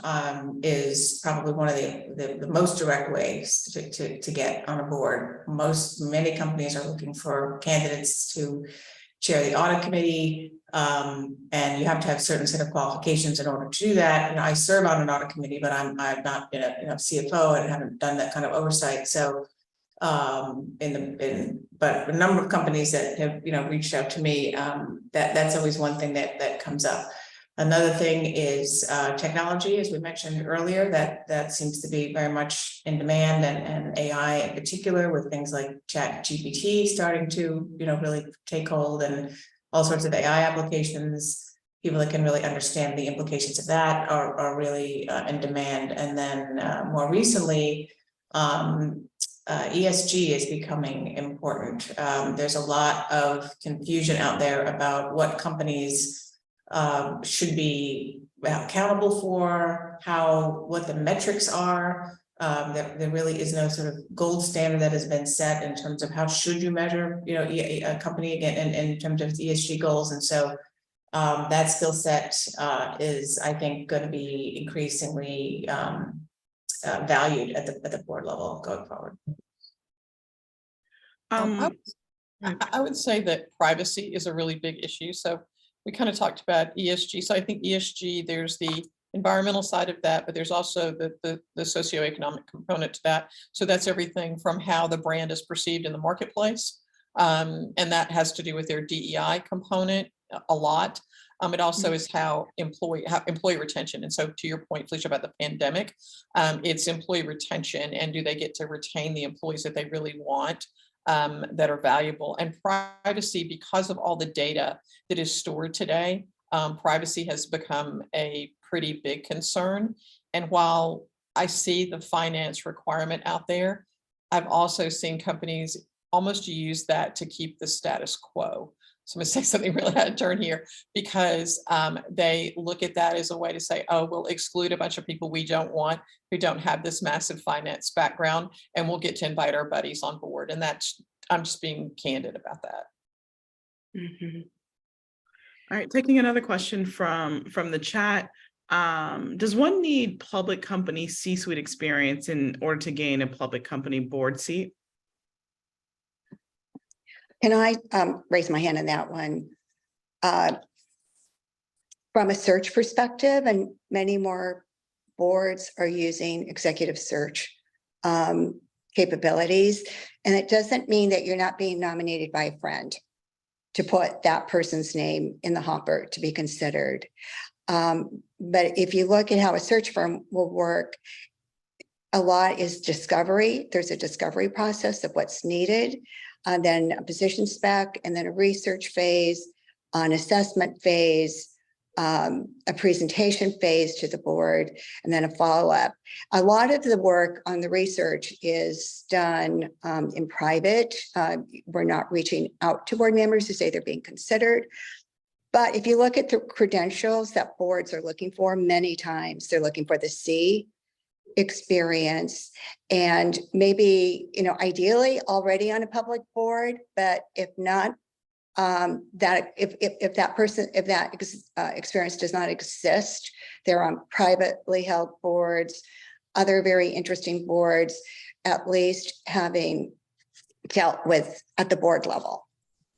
is probably one of the most direct ways to get on a board. Many companies are looking for candidates to chair the audit committee, and you have to have a certain set of qualifications in order to do that. I serve on an audit committee, but I've not been a CFO and haven't done that kind of oversight. So but a number of companies that have reached out to me, that's always one thing that comes up. Another thing is technology, as we mentioned earlier, that seems to be very much in demand, and AI in particular, with things like ChatGPT starting to really take hold, and all sorts of AI applications. People that can really understand the implications of that are really in demand. And then more recently, ESG is becoming important. There's a lot of confusion out there about what companies should be accountable for, what the metrics are. There really is no sort of gold standard that has been set in terms of how should you measure a company again in terms of ESG goals. And so that skill set is, I think, going to be increasingly valued at the board level going forward. I would say that privacy is a really big issue. So we kind of talked about ESG. So I think ESG, there's the environmental side of that, but there's also the socioeconomic component to that. So that's everything from how the brand is perceived in the marketplace. And that has to do with their DEI component a lot. It also is how employee retention. And so to your point, Felicia, about the pandemic, it's employee retention, and do they get to retain the employees that they really want, that are valuable. And privacy, because of all the data that is stored today, privacy has become a pretty big concern. And while I see the finance requirement out there, I've also seen companies almost use that to keep the status quo. So I'm going to say something really out of turn here, because they look at that as a way to say, oh, we'll exclude a bunch of people we don't want, who don't have this massive finance background, and we'll get to invite our buddies on board. And that's, I'm just being candid about that. Mhm. All right, taking another question from the chat. Does one need public company C-suite experience in order to gain a public company board seat? Can I raise my hand on that one? From a search perspective, and many more boards are using executive search capabilities. And it doesn't mean that you're not being nominated by a friend to put that person's name in the hopper to be considered. But if you look at how a search firm will work, a lot is discovery. There's a discovery process of what's needed, then a position spec, and then a research phase, an assessment phase, a presentation phase to the board, and then a follow-up. A lot of the work on the research is done in private. We're not reaching out to board members to say they're being considered. But if you look at the credentials that boards are looking for, many times they're looking for the C experience, and maybe, ideally already on a public board, but if not, that if that experience does not exist, they're on privately held boards, other very interesting boards, at least having dealt with at the board level.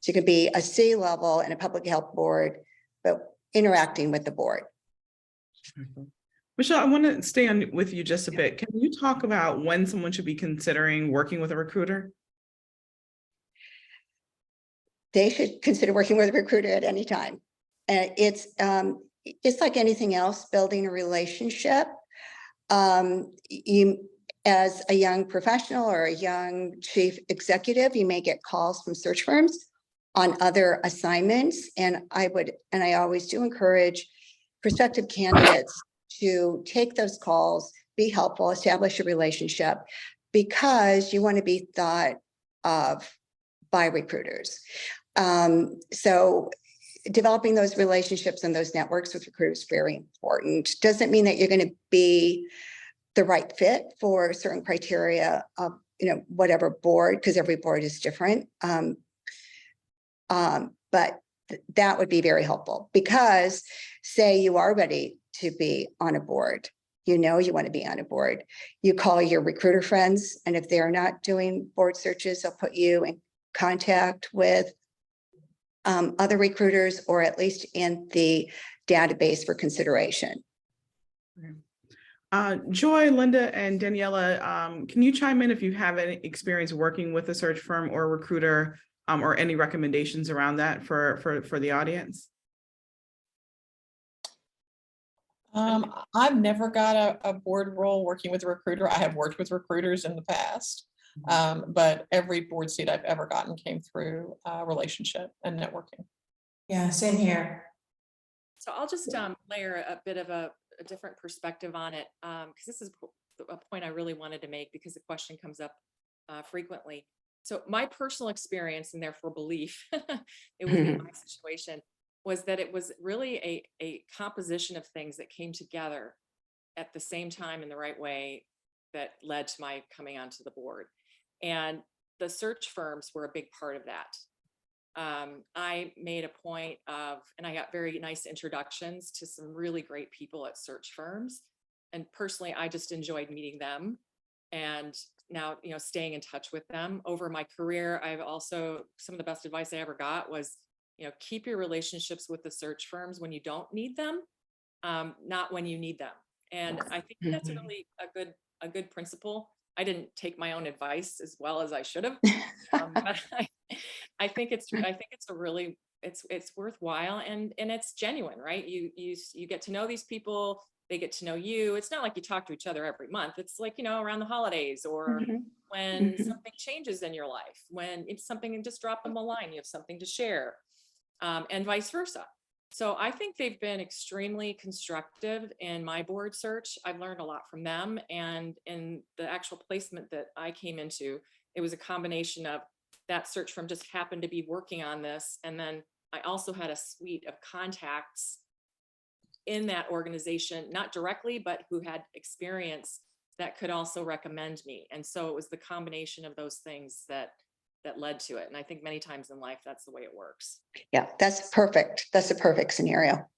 So you could be a C level in a public health board, but interacting with the board. Michelle, I want to stay on with you just a bit. Can you talk about when someone should be considering working with a recruiter? They should consider working with a recruiter at any time. And it's like anything else, building a relationship. You, as a young professional or a young chief executive, you may get calls from search firms on other assignments. And I always do encourage prospective candidates to take those calls, be helpful, establish a relationship, because you want to be thought of by recruiters. So developing those relationships and those networks with recruiters is very important. Doesn't mean that you're going to be the right fit for certain criteria of, whatever board, because every board is different. But that would be very helpful, because say you are ready to be on a board, you want to be on a board, you call your recruiter friends, and if they're not doing board searches, they'll put you in contact with other recruiters, or at least in the database for consideration. Joy, Linda, and Daniela, can you chime in if you have any experience working with a search firm or a recruiter, or any recommendations around that for the audience? I've never got a board role working with a recruiter. I have worked with recruiters in the past, but every board seat I've ever gotten came through relationship and networking. Yeah, same here. So I'll just layer a bit of a different perspective on it, because this is a point I really wanted to make, because the question comes up frequently. So my personal experience, and therefore belief, it would be my situation, was that it was really a composition of things that came together at the same time in the right way that led to my coming onto the board. And the search firms were a big part of that. I made a point of, and I got very nice introductions to some really great people at search firms. And personally, I just enjoyed meeting them. And now, staying in touch with them over my career. I've also, some of the best advice I ever got was, keep your relationships with the search firms when you don't need them, not when you need them. And I think that's really a good principle. I didn't take my own advice as well as I should have, but I think it's a really it's worthwhile and it's genuine, right? You get to know these people, they get to know you. It's not like you talk to each other every month. It's like, around the holidays or when something changes in your life, when it's something, and just drop them a line, you have something to share, and vice versa. So I think they've been extremely constructive in my board search. I've learned a lot from them, and in the actual placement that I came into, it was a combination of that search from just happened to be working on this. And then I also had a suite of contacts in that organization, not directly, but who had experience that could also recommend me. And so it was the combination of those things that led to it. And I think many times in life, that's the way it works. Yeah, that's perfect. That's a perfect scenario.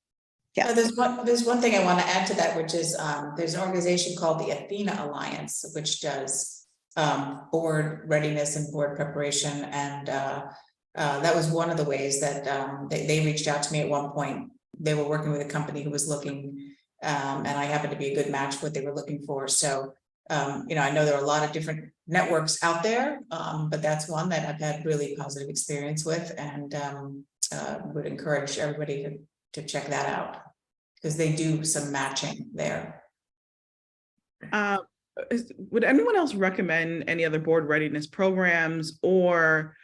Yeah. There's one thing I want to add to that, which is there's an organization called the Athena Alliance, which does board readiness and board preparation. And that was one of the ways that they reached out to me at one point. They were working with a company who was looking, and I happened to be a good match for what they were looking for. So, I know there are a lot of different networks out there, but that's one that I've had really positive experience with, and would encourage everybody to check that out because they do some matching there. Would anyone else recommend any other board readiness programs or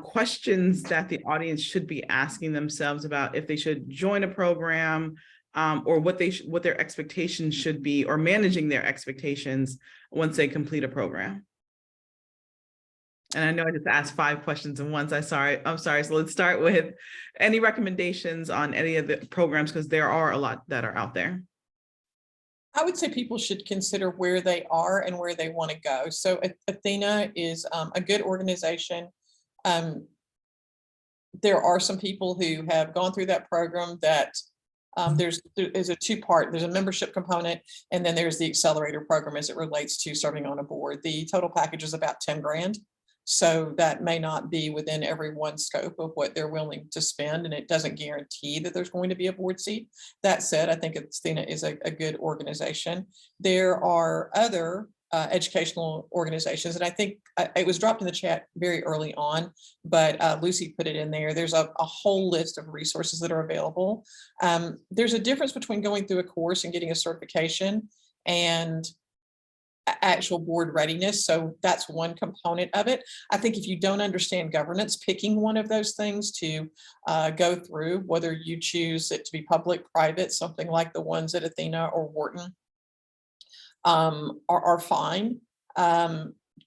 questions that the audience should be asking themselves about if they should join a program, or what their expectations should be, or managing their expectations once they complete a program? And I know I just asked 5 questions in once. I'm sorry. So let's start with any recommendations on any of the programs, because there are a lot that are out there. I would say people should consider where they are and where they want to go. So Athena is a good organization. There are some people who have gone through that program that there is a 2-part. There's a membership component, and then there's the accelerator program as it relates to serving on a board. The total package is about 10 grand. So that may not be within everyone's scope of what they're willing to spend, and it doesn't guarantee that there's going to be a board seat. That said, I think Athena is a good organization. There are other educational organizations, and I think it was dropped in the chat very early on, but Lucy put it in there. There's a whole list of resources that are available. There's a difference between going through a course and getting a certification and actual board readiness. So that's one component of it. I think if you don't understand governance, picking one of those things to go through, whether you choose it to be public, private, something like the ones at Athena or Wharton, are fine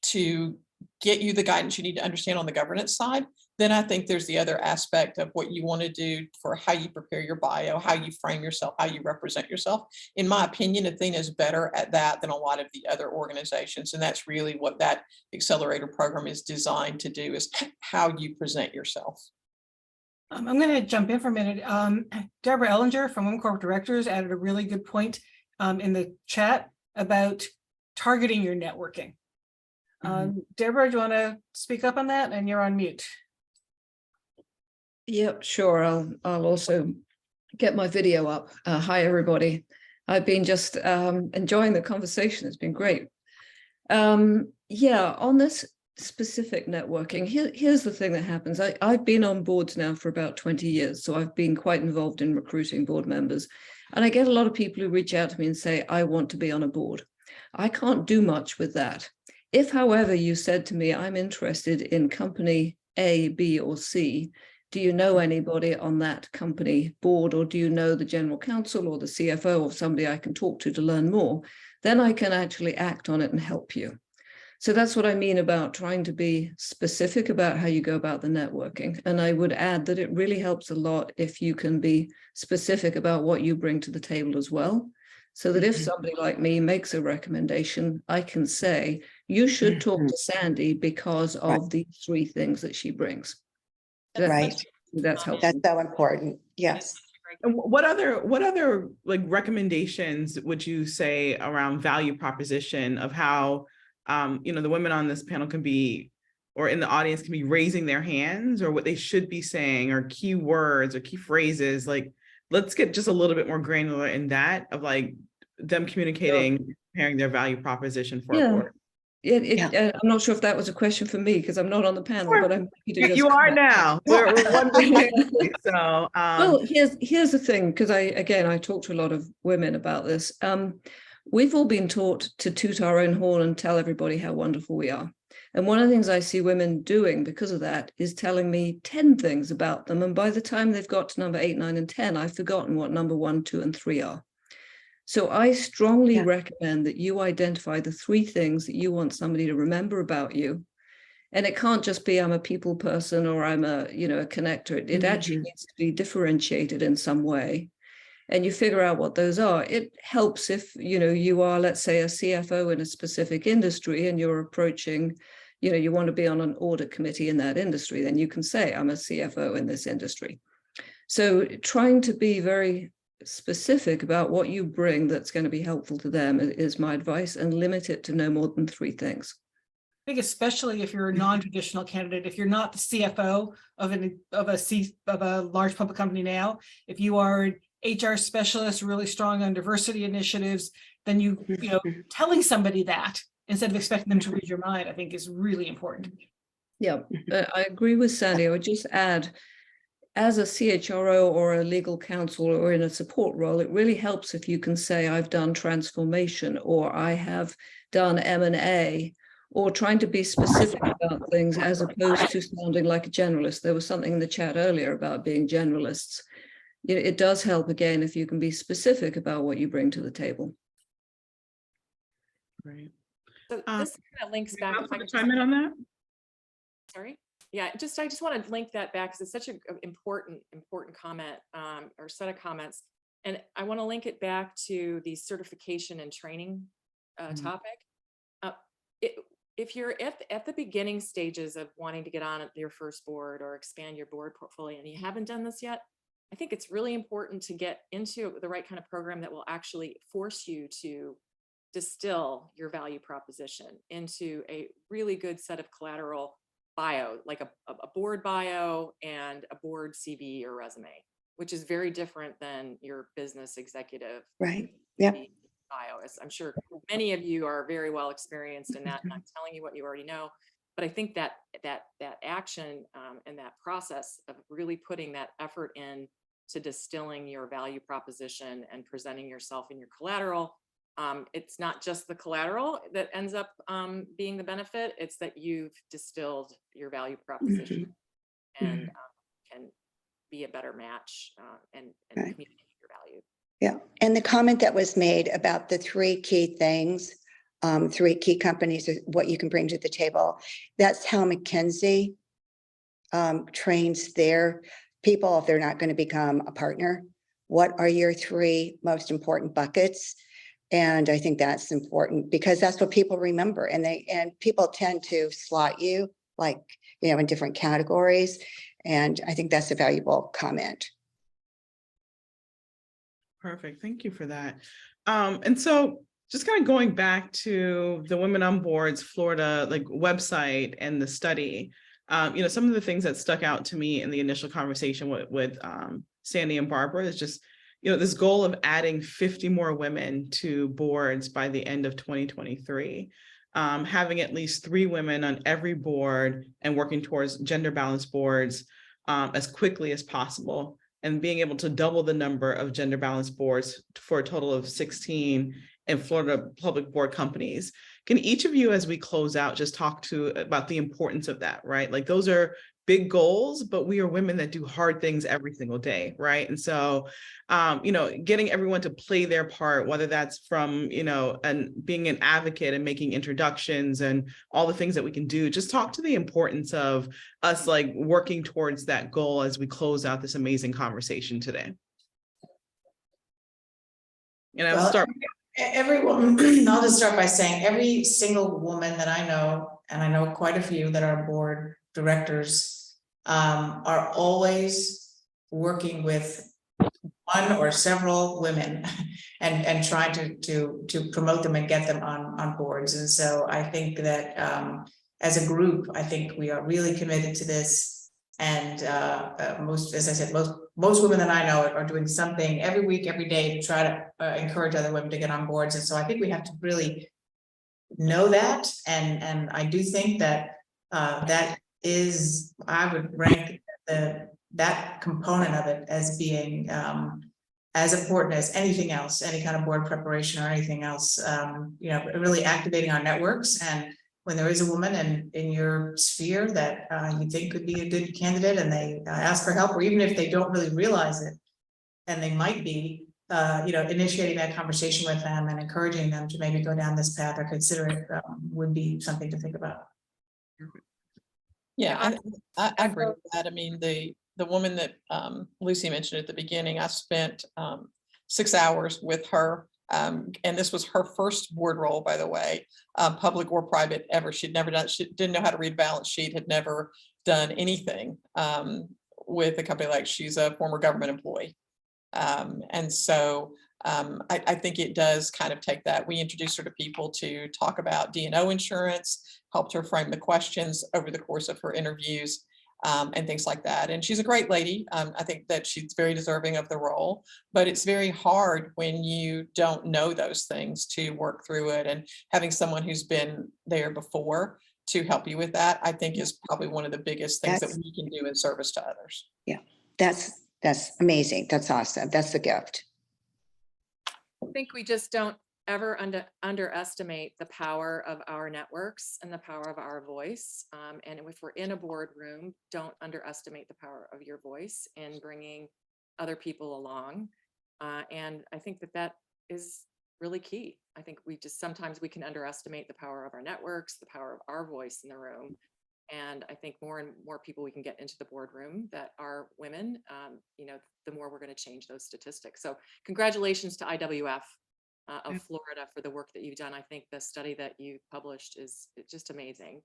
to get you the guidance you need to understand on the governance side. Then I think there's the other aspect of what you want to do for how you prepare your bio, how you frame yourself, how you represent yourself. In my opinion, Athena is better at that than a lot of the other organizations. And that's really what that accelerator program is designed to do, is how you present yourself. I'm going to jump in for a minute. Deborah Ellinger from Women Corporate Directors added a really good point in the chat about targeting your networking. Deborah, do you want to speak up on that? And you're on mute. Yep, sure. I'll also get my video up. Hi, everybody. I've been just enjoying the conversation. It's been great. Yeah, on this specific networking, here's the thing that happens. I've been on boards now for about 20 years, so I've been quite involved in recruiting board members. And I get a lot of people who reach out to me and say, I want to be on a board. I can't do much with that. If, however, you said to me, I'm interested in company A, B, or C, do you know anybody on that company board, or do you know the general counsel or the CFO or somebody I can talk to learn more? Then I can actually act on it and help you. So that's what I mean about trying to be specific about how you go about the networking. And I would add that it really helps a lot if you can be specific about what you bring to the table as well. So that if somebody like me makes a recommendation, I can say, you should talk to Sandy because of these 3 things that she brings. Right. That's helpful. That's so important. Yes. And what other like recommendations would you say around value proposition of how the women on this panel can be, or in the audience can be raising their hands, or what they should be saying, or key words or key phrases? Like, let's get just a little bit more granular in that, of like them communicating, preparing their value proposition for a board. I'm not sure if that was a question for me because I'm not on the panel, but I'm happy to just You are comment. now. We're wondering. So, Well, here's the thing, because I talk to a lot of women about this. We've all been taught to toot our own horn and tell everybody how wonderful we are. And one of the things I see women doing because of that is telling me 10 things about them. And by the time they've got to number 8, 9, and 10, I've forgotten what number 1, 2, and 3 are. So I strongly recommend that you identify the 3 things that you want somebody to remember about you. And it can't just be I'm a people person or I'm a connector. It actually needs to be differentiated in some way. And you figure out what those are. It helps if, you are, let's say, a CFO in a specific industry and you're approaching, you want to be on an audit committee in that industry, then you can say, I'm a CFO in this industry. So trying to be very specific about what you bring that's going to be helpful to them is my advice, and limit it to no more than 3 things. I think especially if you're a non-traditional candidate, if you're not the CFO of a large public company now, if you are an HR specialist really strong on diversity initiatives, then telling somebody that instead of expecting them to read your mind, I think is really important. Yeah, I agree with Sandy. I would just add, as a CHRO or a legal counsel or in a support role, it really helps if you can say, I've done transformation, or I have done M&A, or trying to be specific about things as opposed to sounding like a generalist. There was something in the chat earlier about being generalists. It does help, again, if you can be specific about what you bring to the table. Right. So this kind of links back. If I could chime in on that. Sorry. Yeah, I just want to link that back because it's such an important comment or set of comments. And I want to link it back to the certification and training topic. If you're at the beginning stages of wanting to get on your first board or expand your board portfolio and you haven't done this yet, I think it's really important to get into the right kind of program that will actually force you to distill your value proposition into a really good set of collateral bio, like a board bio and a board CV or resume, which is very different than your business executive. Right. Yeah. Bio. I'm sure many of you are very well experienced in that. And I'm telling you what you already know, but I think that action and that process of really putting that effort in to distilling your value proposition and presenting yourself in your collateral. It's not just the collateral that ends up being the benefit. It's that you've distilled your value proposition and can be a better match and communicate your value. Yeah, and the comment that was made about the 3 key things, 3 key companies, what you can bring to the table, that's how McKinsey trains their people if they're not going to become a partner. What are your 3 most important buckets? And I think that's important because that's what people remember, and people tend to slot you in different categories. And I think that's a valuable comment. Perfect. Thank you for that. And so just kind of going back to the Women on Boards Florida website and the study, some of the things that stuck out to me in the initial conversation with Sandy and Barbara is just, this goal of adding 50 more women to boards by the end of 2023, having at least 3 women on every board and working towards gender balanced boards as quickly as possible, and being able to double the number of gender balanced boards for a total of 16 in Florida public board companies. Can each of you, as we close out, just talk about the importance of that, right? Those are big goals, but we are women that do hard things every single day, right? And so, getting everyone to play their part, whether that's from, and being an advocate and making introductions and all the things that we can do, just talk to the importance of us working towards that goal as we close out this amazing conversation today. I'll start. Everyone, I'll just start by saying every single woman that I know, and I know quite a few that are board directors, are always working with one or several women and trying to promote them and get them on boards. And so I think that as a group, I think we are really committed to this. And as I said, most women that I know are doing something every week, every day to try to encourage other women to get on boards. And so I think we have to really know that, and I do think that that is, I would rank that component of it as being as important as anything else, any kind of board preparation or anything else. You know, really activating our networks, and when there is a woman in your sphere that you think could be a good candidate, and they ask for help, or even if they don't really realize it, and they might be, you know, initiating that conversation with them and encouraging them to maybe go down this path or consider it would be something to think about. Yeah, I agree So- with that. I mean, the woman that Lucy mentioned at the beginning, I spent 6 hours with her. And this was her first board role, by the way, public or private ever. She'd never done, she didn't know how to read a balance sheet, had never done anything with a company. Like, she's a former government employee. And so I think it does kind of take that. We introduced her to people to talk about D&O insurance, helped her frame the questions over the course of her interviews, and things like that. And she's a great lady. I think that she's very deserving of the role, but it's very hard when you don't know those things to work through it. And having someone who's been there before to help you with that, I think is probably one of the biggest things that we can do in service to others. Yeah, that's amazing. That's awesome. That's the gift. I think we just don't ever underestimate the power of our networks and the power of our voice. And if we're in a boardroom, don't underestimate the power of your voice in bringing other people along. And I think that is really key. I think sometimes we can underestimate the power of our networks, the power of our voice in the room. And I think more and more people we can get into the boardroom that are women, you know, the more we're going to change those statistics. So congratulations to IWF of Florida for the work that you've done. I think the study that you published is just amazing.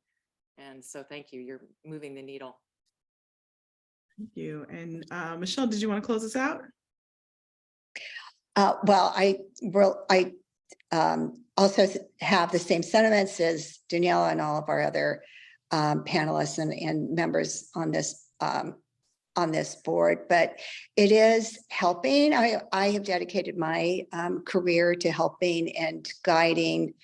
And so thank you. You're moving the needle. Thank you. And Michelle, did you want to close us out? Well, I also have the same sentiments as Daniela and all of our other panelists and members on this board, but it is helping. I have dedicated my career to helping and guiding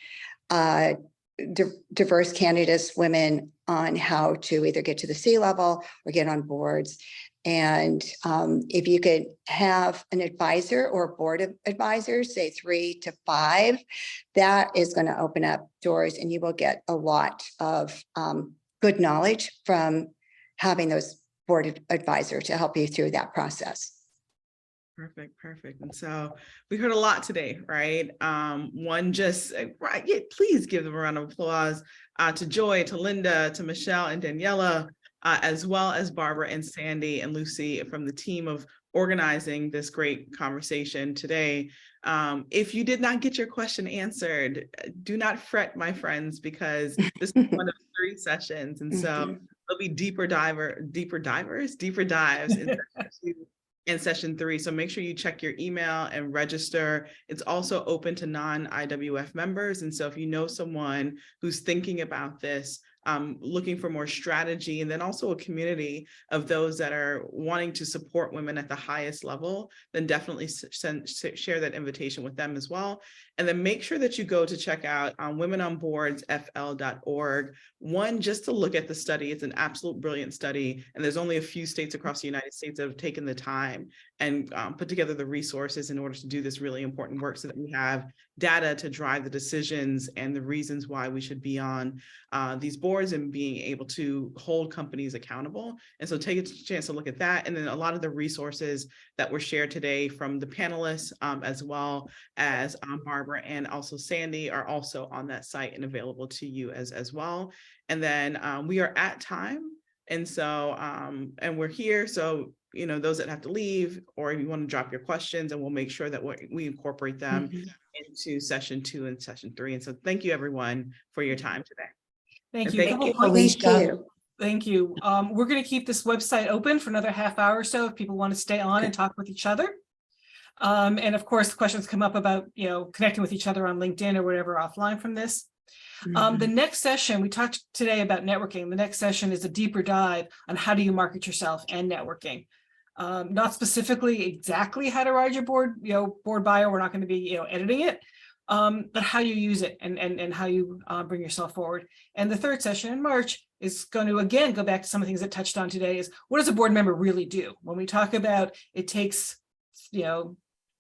diverse candidates, women, on how to either get to the C-level or get on boards. And if you could have an advisor or a board of advisors, say 3 to 5, that is going to open up doors, and you will get a lot of good knowledge from having those board advisors to help you through that process. Perfect, perfect. And so we heard a lot today, right? One, just right, yeah, please give them a round of applause to Joy, to Linda, to Michelle and Daniela, as well as Barbara and Sandy and Lucy from the team of organizing this great conversation today. If you did not get your question answered, do not fret, my friends, because this is one of 3 sessions. And so there'll be deeper dives in session 3. So make sure you check your email and register. It's also open to non-IWF members. And so if you know someone who's thinking about this, looking for more strategy, and then also a community of those that are wanting to support women at the highest level, then definitely share that invitation with them as well. And then make sure that you go to check out womenonboardsfl.org. One, just to look at the study. It's an absolute brilliant study. And there's only a few states across the United States that have taken the time and put together the resources in order to do this really important work, so that we have data to drive the decisions and the reasons why we should be on these boards and being able to hold companies accountable. And so take a chance to look at that. And then a lot of the resources that were shared today from the panelists, as well as Barbara and also Sandy, are also on that site and available to you as well. And then we are at time. And so, and we're here. So, you know, those that have to leave, or if you want to drop your questions, and we'll make sure that we incorporate them into session 2 and session 3. And so thank you everyone for your time today. Thank And you. thank you, Alicia. Thank you. We're going to keep this website open for another half hour or so if people want to stay on and talk with each other. And of course, questions come up about, you know, connecting with each other on LinkedIn or whatever offline from this. The next session, we talked today about networking. The next session is a deeper dive on how do you market yourself and networking. Not specifically exactly how to write your board bio. We're not going to be, editing it, but how you use it and how you bring yourself forward. And the third session in March is going to, again, go back to some of the things that touched on today is what does a board member really do? When we talk about it takes,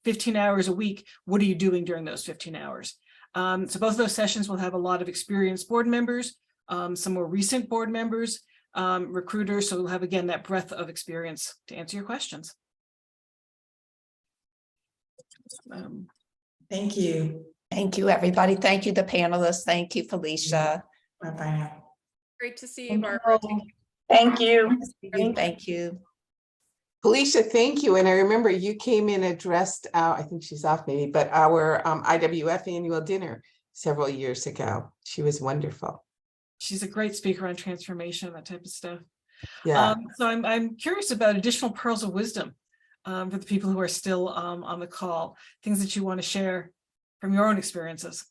15 hours a week, what are you doing during those 15 hours? So both of those sessions will have a lot of experienced board members, some more recent board members, recruiters. So we'll have, again, that breadth of experience to answer your questions. Thank you. Thank you, everybody. Thank you, the panelists. Thank you, Felicia. Bye-bye now. Great to see you, Thank Barbara. you. Thank you. Thank you. Felicia, thank you. And I remember you came in, addressed, I think she's off maybe, but our IWF annual dinner several years ago. She was wonderful. She's a great speaker on transformation, that type of stuff. Yeah. So I'm curious about additional pearls of wisdom for the people who are still on the call, things that you want to share from your own experiences.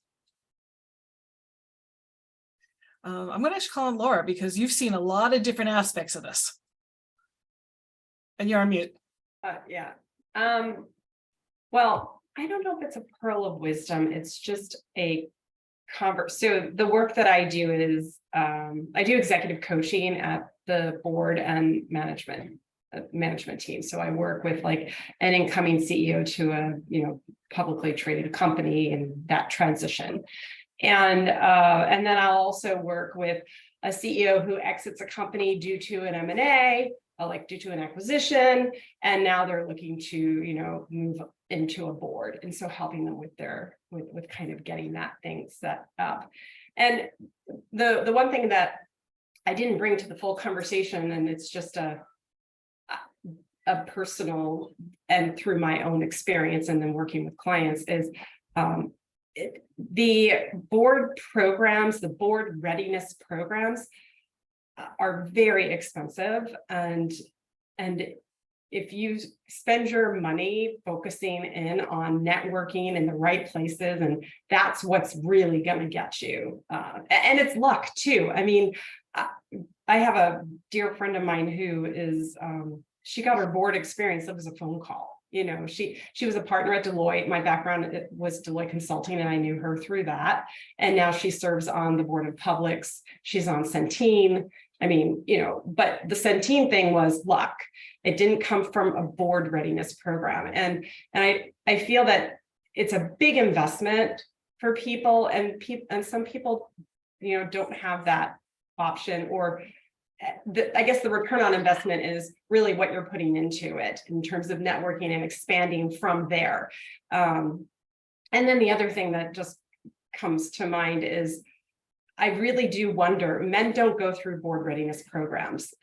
I'm going to actually call on Laura because you've seen a lot of different aspects of this. And you're on mute. Yeah. Well, I don't know if it's a pearl of wisdom. It's just a so the work that I do is I do executive coaching at the board and management team. So I work with like an incoming CEO to a publicly traded company and that transition. And then I'll also work with a CEO who exits a company due to an M&A, like due to an acquisition, and now they're looking to move into a board, and so helping them with their with kind of getting that thing set up. And the one thing that I didn't bring to the full conversation, and it's just a personal and through my own experience and then working with clients, is the board programs, the board readiness programs are very expensive, and if you spend your money focusing in on networking in the right places, and that's what's really going to get you, and it's luck too. I mean, I have a dear friend of mine who is she got her board experience. It was a phone call. She was a partner at Deloitte. My background was Deloitte Consulting, and I knew her through that. And now she serves on the board of Publix. She's on Centene. I mean, but the Centene thing was luck. It didn't come from a board readiness program. And I feel that it's a big investment for people, and some people, don't have that option, or I guess the return on investment is really what you're putting into it in terms of networking and expanding from there. And then the other thing that just comes to mind is I really do wonder, men don't go through board readiness programs.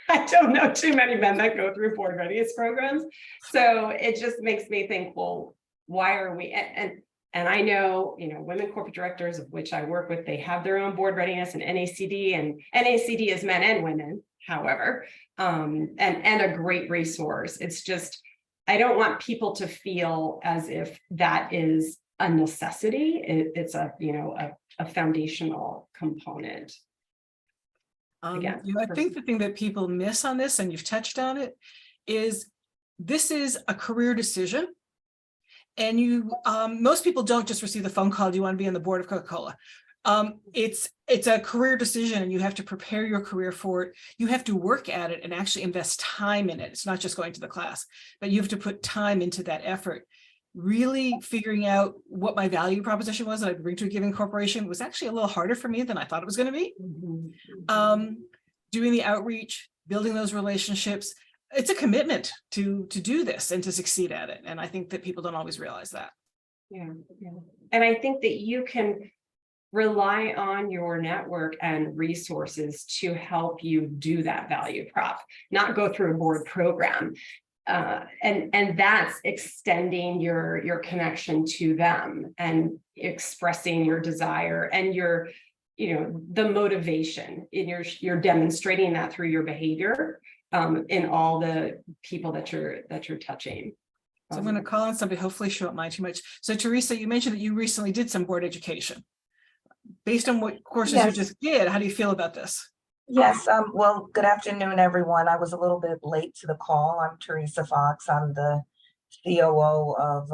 I don't know too many men that go through board readiness programs. So it just makes me think, well, why are we, and I know, women corporate directors, of which I work with, they have their own board readiness and NACD, and NACD is men and women, however, and a great resource. It's just, I don't want people to feel as if that is a necessity. It's a foundational component. I think the thing that people miss on this, and you've touched on it, is this is a career decision. And most people don't just receive the phone call, do you want to be on the board of Coca-Cola? It's a career decision, and you have to prepare your career for it. You have to work at it and actually invest time in it. It's not just going to the class, but you have to put time into that effort. Really figuring out what my value proposition was that I bring to a given corporation was actually a little harder for me than I thought it was going to be. Doing the outreach, building those relationships, it's a commitment to do this and to succeed at it. And I think that people don't always realize that. Yeah. And I think that you can rely on your network and resources to help you do that value prop, not go through a board program. And that's extending your connection to them and expressing your desire and your, the motivation. You're demonstrating that through your behavior in all the people that you're touching. So I'm going to call on somebody, hopefully she won't mind too much. So Teresa, you mentioned that you recently did some board education. Based on what courses you just did, how do you feel about this? Yes, well, good afternoon, everyone. I was a little bit late to the call. I'm Teresa Fox. I'm the COO of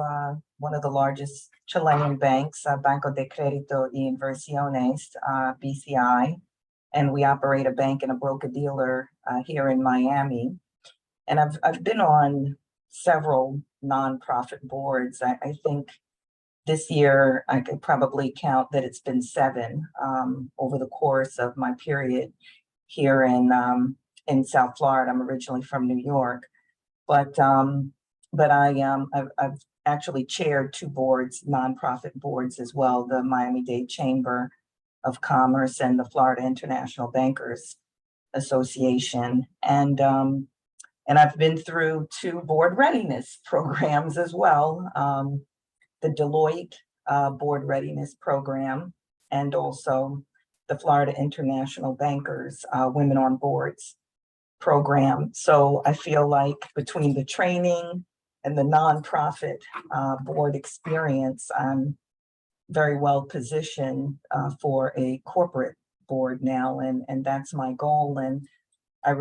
one of the largest Chilean banks, Banco de Crédito y Inversiones, BCI. And we operate a bank and a broker-dealer here in Miami. And I've been on several nonprofit boards. I think this year I could probably count that it's been 7 over the course of my period here in South Florida. I'm originally from New York, but I've actually chaired 2 boards, nonprofit boards as well, the Miami-Dade Chamber of Commerce and the Florida International Bankers Association. And I've been through 2 board readiness programs as well. The Deloitte Board Readiness Program, and also the Florida International Bankers Women on Boards program. So I feel like between the training and the nonprofit board experience, I'm very well positioned for a corporate board now, and that's my goal. And I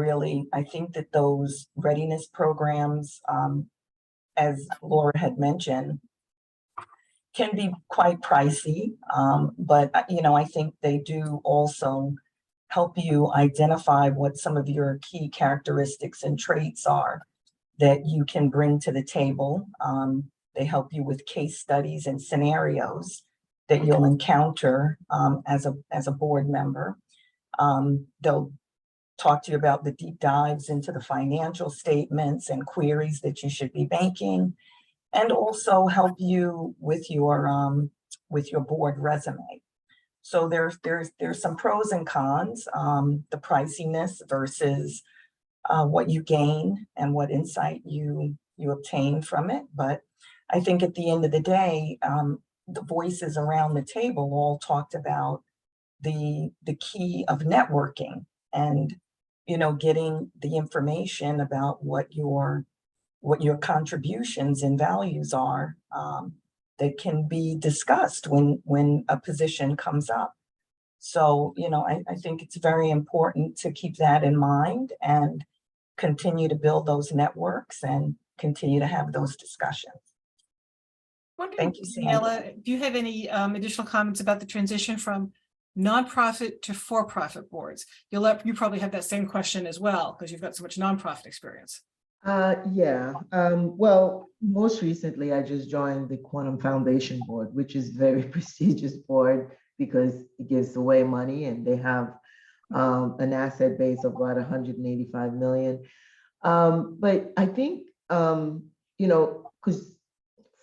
think that those readiness programs, as Laura had mentioned, can be quite pricey, but I think they do also help you identify what some of your key characteristics and traits are that you can bring to the table. They help you with case studies and scenarios that you'll encounter as a board member. They'll talk to you about the deep dives into the financial statements and queries that you should be making, and also help you with your board resume. So there's some pros and cons, the priciness versus what you gain and what insight you obtain from it. But I think at the end of the day, the voices around the table all talked about the key of networking and getting the information about what your contributions and values are that can be discussed when a position comes up. So, I think it's very important to keep that in mind and continue to build those networks and continue to have those discussions. Thank you, Daniela, do you have any additional comments about the transition from nonprofit to for-profit boards? You probably have that same question as well, because you've got so much nonprofit experience. Yeah. Well, most recently, I just joined the Quantum Foundation Board, which is a very prestigious board because it gives away money and they have an asset base of about 185 million. But I think, because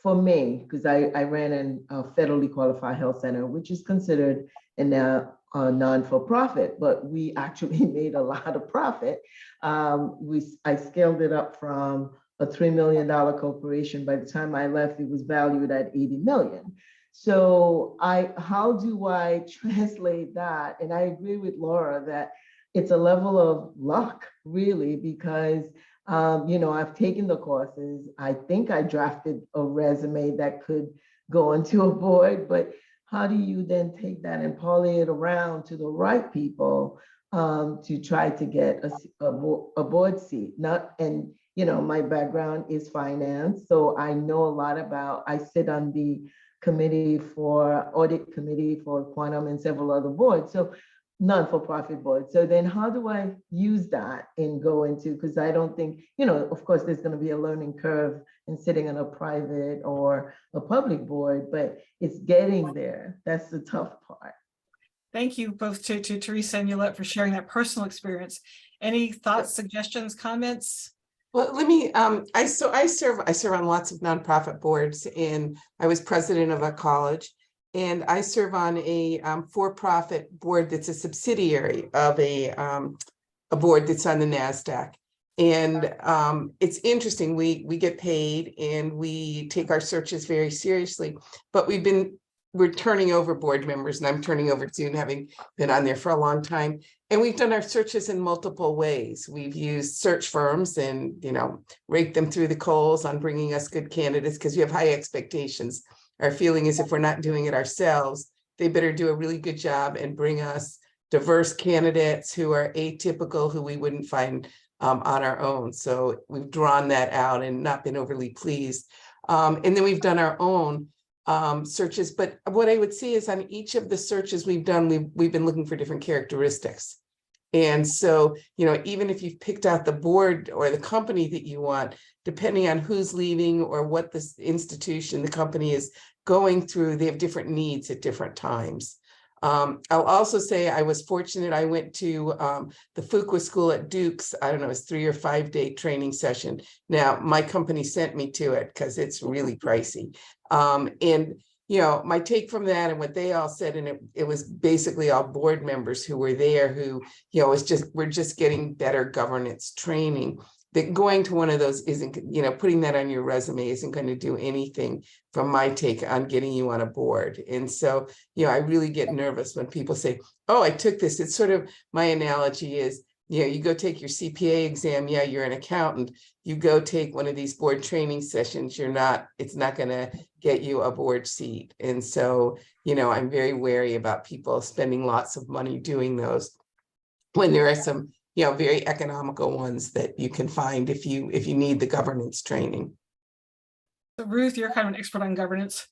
for me, because I ran a federally qualified health center, which is considered a non-for-profit, but we actually made a lot of profit. I scaled it up from a $3 million corporation. By the time I left, it was valued at 80 million. So how do I translate that? And I agree with Laura that it's a level of luck, really, because I've taken the courses. I think I drafted a resume that could go into a board, but how do you then take that and parlay it around to the right people to try to get a board seat? My background is finance, so I know a lot about, I sit on the audit committee for Quantum and several other boards, so non-for-profit boards. So then how do I use that and go into, because I don't think, of course, there's going to be a learning curve in sitting on a private or a public board, but it's getting there. That's the tough part. Thank you both to Teresa and Yolette for sharing that personal experience. Any thoughts, suggestions, comments? Well, let me, I serve on lots of nonprofit boards, and I was president of a college, and I serve on a for-profit board that's a subsidiary of a board that's on the NASDAQ. And it's interesting, we get paid and we take our searches very seriously, but we're turning over board members, and I'm turning over soon, having been on there for a long time. And we've done our searches in multiple ways. We've used search firms and, raked them through the coals on bringing us good candidates because we have high expectations. Our feeling is if we're not doing it ourselves, they better do a really good job and bring us diverse candidates who are atypical, who we wouldn't find on our own. So we've drawn that out and not been overly pleased. And then we've done our own searches. But what I would say is on each of the searches we've done, we've been looking for different characteristics. And so, even if you've picked out the board or the company that you want, depending on who's leaving or what this institution, the company is going through, they have different needs at different times. I'll also say I was fortunate. I went to the Fuqua School at Duke's. I don't know, it's 3 or 5 day training session. Now, my company sent me to it because it's really pricey. And my take from that and what they all said, and it was basically all board members who were there who, we're just getting better governance training. That going to one of those isn't, putting that on your resume isn't going to do anything from my take on getting you on a board. And so, I really get nervous when people say, oh, I took this. It's sort of, my analogy is, you go take your CPA exam. Yeah, you're an accountant. You go take one of these board training sessions. It's not going to get you a board seat. And so, I'm very wary about people spending lots of money doing those when there are some, very economical ones that you can find if you need the governance training. So Ruth, you're kind of an expert on governance.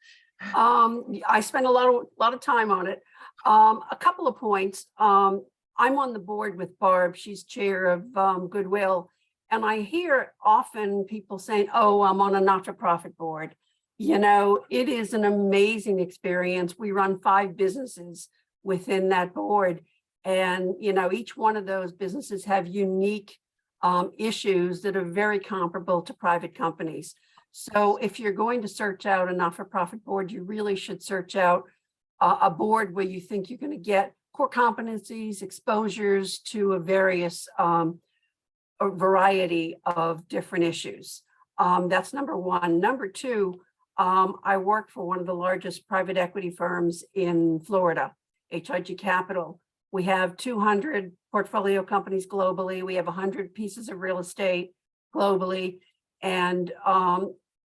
I spend a lot of time on it. A couple of points. I'm on the board with Barb. She's chair of Goodwill. And I hear often people saying, oh, I'm on a not-for-profit board. It is an amazing experience. We run 5 businesses within that board. And, each one of those businesses have unique issues that are very comparable to private companies. So if you're going to search out a not-for-profit board, you really should search out a board where you think you're going to get core competencies, exposures to a variety of different issues. That's number one. Number two, I work for one of the largest private equity firms in Florida, HIG Capital. We have 200 portfolio companies globally. We have 100 pieces of real estate globally. And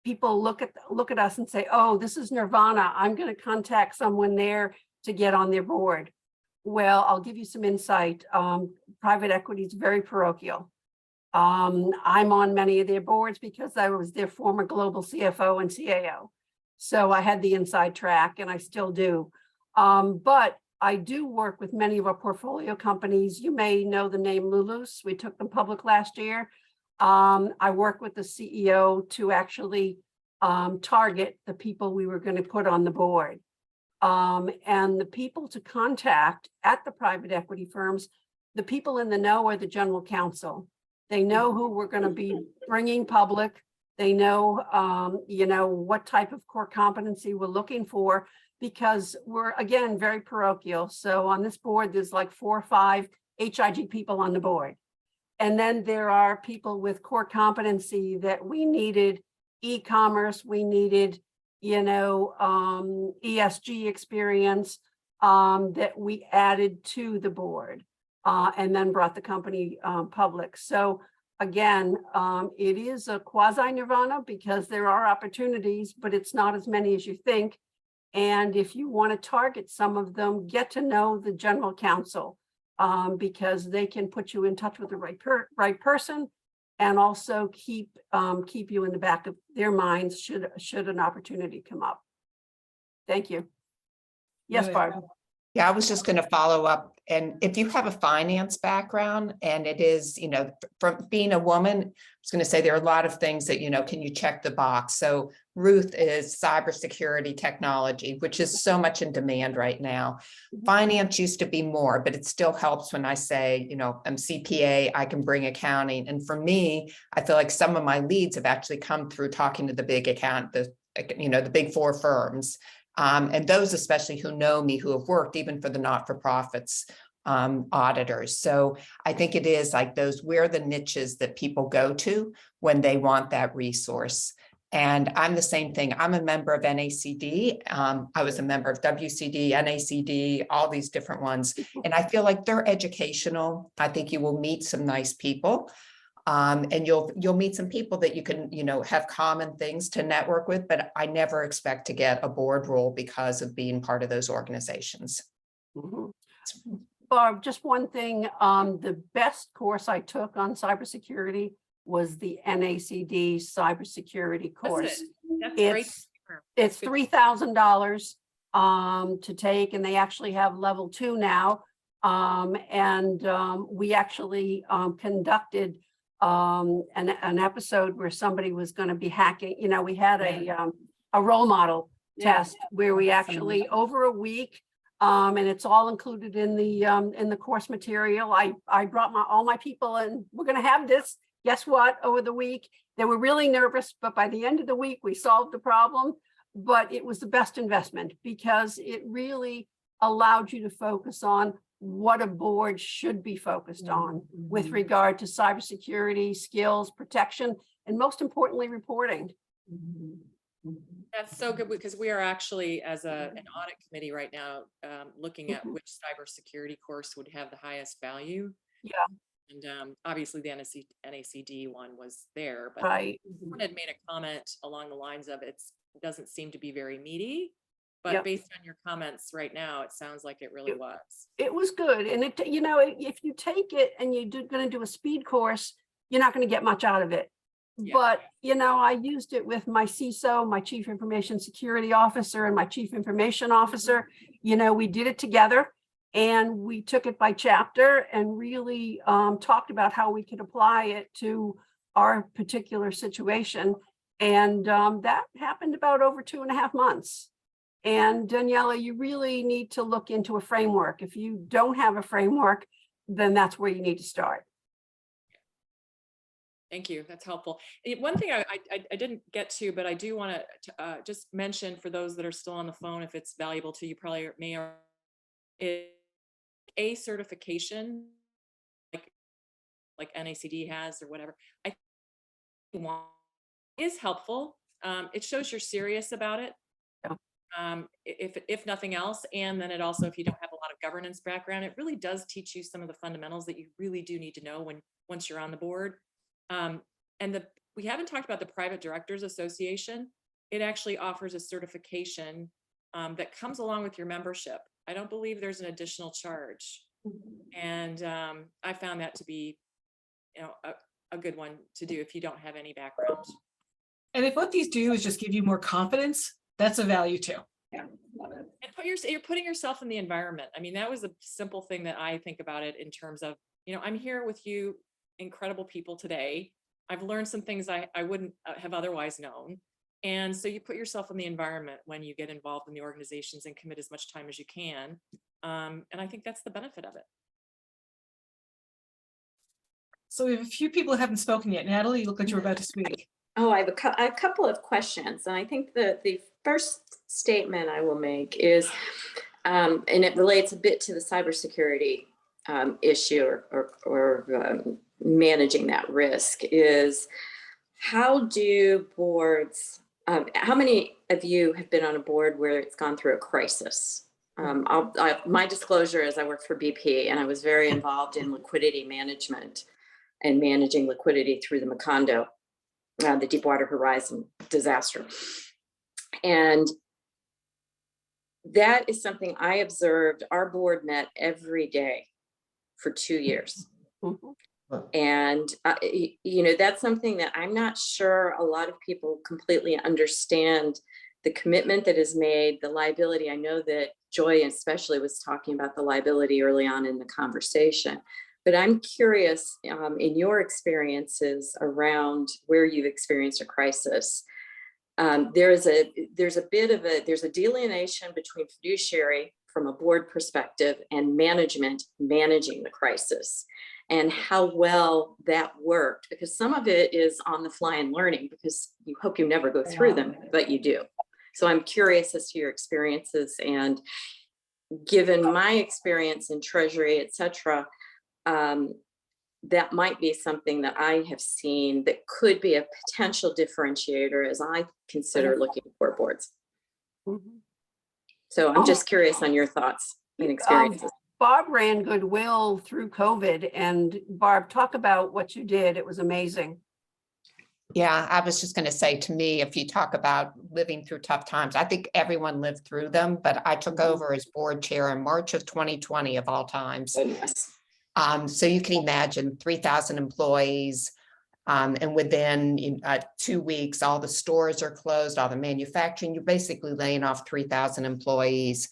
people look at us and say, oh, this is Nirvana. I'm going to contact someone there to get on their board. Well, I'll give you some insight. Private equity is very parochial. I'm on many of their boards because I was their former global CFO and CAO. So I had the inside track and I still do. But I do work with many of our portfolio companies. You may know the name Lulus. We took them public last year. I work with the CEO to actually target the people we were going to put on the board. And the people to contact at the private equity firms, the people in the know are the general counsel. They know who we're going to be bringing public. They know, what type of core competency we're looking for, because we're, again, very parochial. So on this board, there's like 4 or 5 HIG people on the board. And then there are people with core competency that we needed, e-commerce, we needed, ESG experience that we added to the board and then brought the company public. So again, it is a quasi-nirvana because there are opportunities, but it's not as many as you think. And if you want to target some of them, get to know the general counsel because they can put you in touch with the right person and also keep you in the back of their minds should an opportunity come up. Thank you. Yes, Barb. Yeah, I was just going to follow up. And if you have a finance background and it is, from being a woman, I was going to say there are a lot of things that, can you check the box? So Ruth is cybersecurity technology, which is so much in demand right now. Finance used to be more, but it still helps when I say, I'm CPA, I can bring accounting. And for me, I feel like some of my leads have actually come through talking to the big the big 4 firms. And those especially who know me, who have worked even for the not-for-profits auditors. So I think it is like where the niches that people go to when they want that resource. And I'm the same thing. I'm a member of NACD. I was a member of WCD, NACD, all these different ones. And I feel like they're educational. I think you will meet some nice people. And you'll meet some people that you can, have common things to network with, but I never expect to get a board role because of being part of those organizations. Mm-hmm. Barb, just one thing, the best course I took on cybersecurity was the NACD cybersecurity course. That's great. It's $3,000 to take, and they actually have level 2 now. We actually conducted an episode where somebody was going to be hacking. You know, we had a role model test where we actually over a week, and it's all included in the course material. I brought all my people, and we're going to have this. Guess what? Over the week, they were really nervous, but by the end of the week, we solved the problem. But it was the best investment because it really allowed you to focus on what a board should be focused on with regard to cybersecurity, skills, protection, and most importantly, reporting. That's so good because we are actually, as an audit committee right now, looking at which cybersecurity course would have the highest value. Yeah. And obviously the NACD one was there, but right. Someone had made a comment along the lines of it doesn't seem to be very meaty, but based on your comments right now, it sounds like it really was. It was good. And it, you know, if you take it and you're going to do a speed course, you're not going to get much out of it. Yeah. But, you know, I used it with my CISO, my Chief Information Security Officer, and my Chief Information Officer. You know, we did it together. And we took it by chapter and really talked about how we could apply it to our particular situation. And that happened about over 2.5 months. And Daniela, you really need to look into a framework. If you don't have a framework, then that's where you need to start. Thank you. That's helpful. One thing I didn't get to, but I do want to just mention for those that are still on the phone, if it's valuable to you, probably may or is a certification like NACD has or whatever, I think is helpful. It shows you're serious about it. If nothing else, and then it also, if you don't have a lot of governance background, it really does teach you some of the fundamentals that you really do need to know once you're on the board. We haven't talked about the Private Directors Association. It actually offers a certification that comes along with your membership. I don't believe there's an additional charge. And I found that to be, you know, a good one to do if you don't have any background. And if what these do is just give you more confidence, that's a value too. Yeah. And you're putting yourself in the environment. I mean, that was a simple thing that I think about it in terms of, you know, I'm here with you, incredible people today. I've learned some things I wouldn't have otherwise known. And so you put yourself in the environment when you get involved in the organizations and commit as much time as you can. And I think that's the benefit of it. So we have a few people who haven't spoken yet. Natalie, you look like you were about to speak. Oh, I have a couple of questions. And I think the first statement I will make is, and it relates a bit to the cybersecurity issue or managing that risk, is how do boards, how many of you have been on a board where it's gone through a crisis? My disclosure is I worked for BP and I was very involved in liquidity management and managing liquidity through the Macondo, the Deepwater Horizon disaster. And that is something I observed. Our board met every day for 2 years. And, you know, that's something that I'm not sure a lot of people completely understand the commitment that is made, the liability. I know that Joy especially was talking about the liability early on in the conversation, but I'm curious in your experiences around where you've experienced a crisis. There's a delineation between fiduciary from a board perspective and management managing the crisis, and how well that worked, because some of it is on the fly and learning, because you hope you never go through them, but you do. So I'm curious as to your experiences, and given my experience in Treasury, et cetera, that might be something that I have seen that could be a potential differentiator as I consider looking for boards. So I'm just curious on your thoughts and experiences. Barb ran Goodwill through COVID, and Barb, talk about what you did. It was amazing. Yeah, I was just going to say, to me, if you talk about living through tough times, I think everyone lived through them, but I took over as board chair in March of 2020 of all times. Goodness. So you can imagine 3,000 employees. And within 2 weeks, all the stores are closed, all the manufacturing, you're basically laying off 3,000 employees.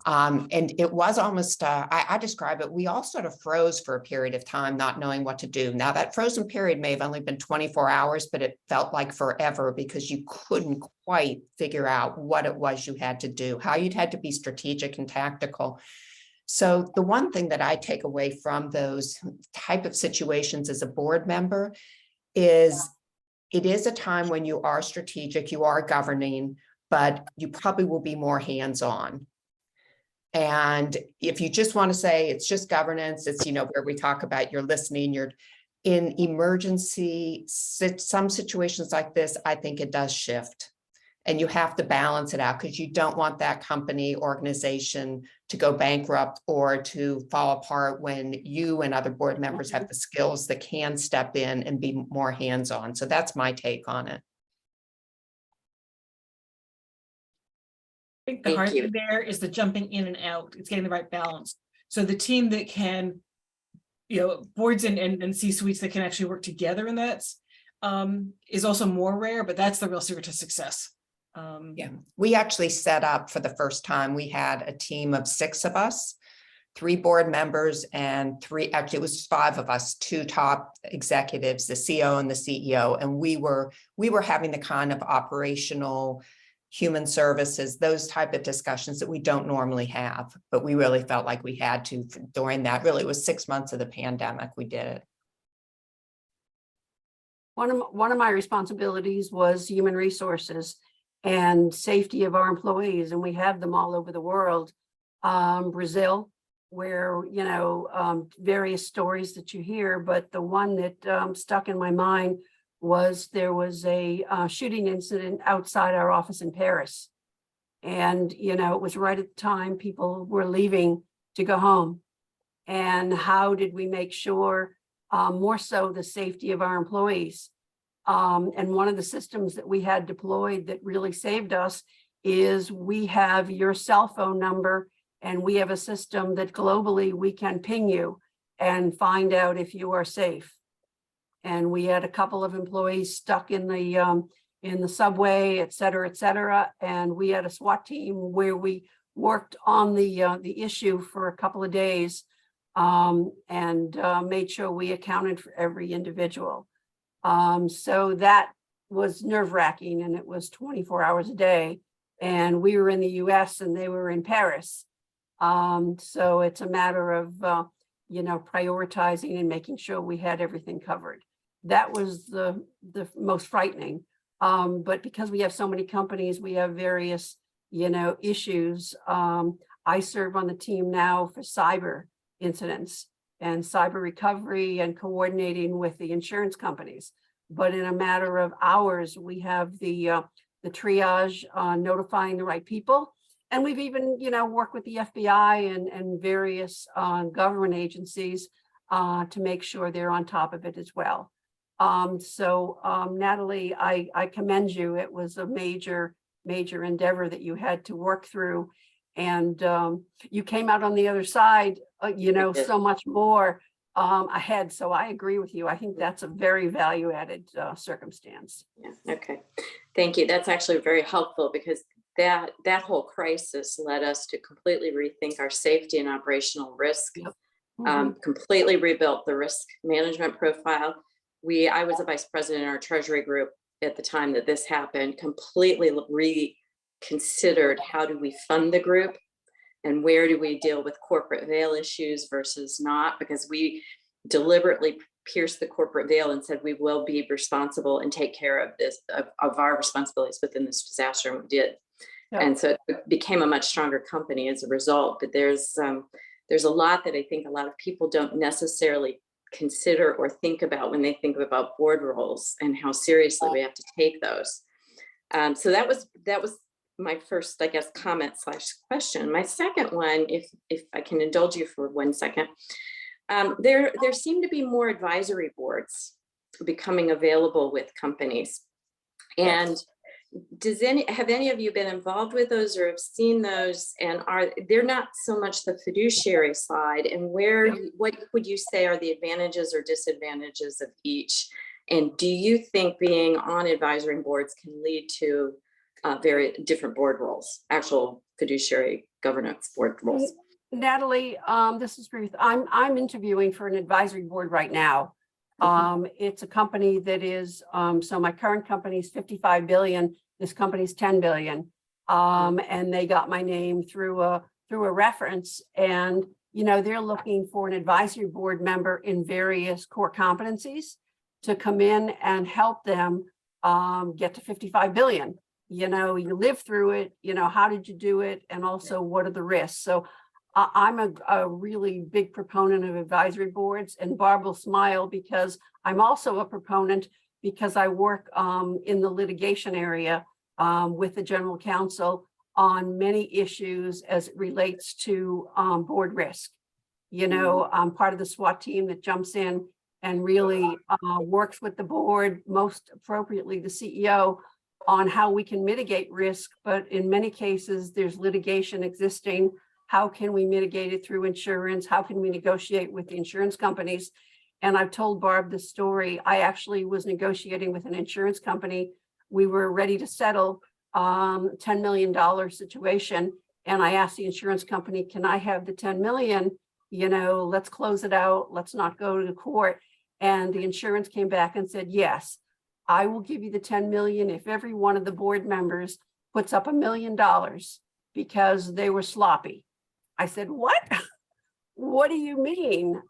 And it was almost, I describe it, we all sort of froze for a period of time, not knowing what to do. Now that frozen period may have only been 24 hours, but it felt like forever because you couldn't quite figure out what it was you had to do, how you'd had to be strategic and tactical. So the one thing that I take away from those type of situations as a board member is it is a time when you are strategic, you are governing, but you probably will be more hands-on. And if you just want to say it's just governance, it's, where we talk about you're listening, you're in emergency, some situations like this, I think it does shift. And you have to balance it out because you don't want that company, organization to go bankrupt or to fall apart when you and other board members have the skills that can step in and be more hands-on. So that's my take on it. I think the hard thing there is the jumping in and out. It's getting the right balance. So the team that can, boards and C-suites that can actually work together in that is also more rare, but that's the real secret to success. Yeah, we actually set up for the first time, we had a team of 6 of us, 3 board members and 3, actually it was 5 of us, 2 top executives, the CEO and the CEO. And we were having the kind of operational human services, those type of discussions that we don't normally have, but we really felt like we had to during that. Really, it was 6 months of the pandemic. We did it. One of my responsibilities was human resources and safety of our employees, and we have them all over the world. Brazil, where, various stories that you hear, but the one that stuck in my mind was there was a shooting incident outside our office in Paris. And, it was right at the time people were leaving to go home. And how did we make sure, more so the safety of our employees? And one of the systems that we had deployed that really saved us is we have your cell phone number, and we have a system that globally we can ping you and find out if you are safe. And we had a couple of employees stuck in the subway, et cetera, and we had a SWAT team where we worked on the issue for a couple of days and made sure we accounted for every individual. So that was nerve-wracking, and it was 24 hours a day. And we were in the US and they were in Paris. So it's a matter of, prioritizing and making sure we had everything covered. That was the most frightening. But because we have so many companies, we have various, issues. I serve on the team now for cyber incidents and cyber recovery and coordinating with the insurance companies. But in a matter of hours, we have the triage notifying the right people. And we've even, worked with the FBI and various government agencies to make sure they're on top of it as well. So Natalie, I commend you. It was a major endeavor that you had to work through. And you came out on the other side, so much more ahead. So I agree with you. I think that's a very value-added circumstance. Yeah. Okay. Thank you. That's actually very helpful because that whole crisis led us to completely rethink our safety and operational risk. Yep. Completely rebuilt the risk management profile. I was a vice president in our treasury group at the time that this happened, completely reconsidered how do we fund the group and where do we deal with corporate veil issues versus not, because we deliberately pierced the corporate veil and said we will be responsible and take care of this, of our responsibilities within this disaster, and we did. Yep. And so it became a much stronger company as a result. But there's a lot that I think a lot of people don't necessarily consider or think about when they think about board roles and how seriously we have to take those. So that was my first, I guess, comment / question. My second one, if I can indulge you for 1 second, there seem to be more advisory boards becoming available with companies. And have any of you been involved with those or have seen those? And they're not so much the fiduciary side, and what would you say are the advantages or disadvantages of each? And do you think being on advisory boards can lead to very different board roles, actual fiduciary governance board roles? Natalie, this is Ruth. I'm interviewing for an advisory board right now. It's a company that is, so my current company is 55 billion. This company's 10 billion. And they got my name through a reference, and, you know, they're looking for an advisory board member in various core competencies to come in and help them get to 55 billion. You know, you live through it, you know, how did you do it? And also what are the risks? So I'm a really big proponent of advisory boards, and Barb will smile because I'm also a proponent because I work in the litigation area with the general counsel on many issues as it relates to board risk. You know, I'm part of the SWAT team that jumps in and really works with the board, most appropriately the CEO, on how we can mitigate risk. But in many cases, there's litigation existing. How can we mitigate it through insurance? How can we negotiate with the insurance companies? And I've told Barb the story. I actually was negotiating with an insurance company. We were ready to settle $10 million situation. And I asked the insurance company, can I have the 10 million? You know, let's close it out. Let's not go to the court. And the insurance came back and said, yes, I will give you the 10 million if every one of the board members puts up $1 million because they were sloppy. I said, what? What do you mean?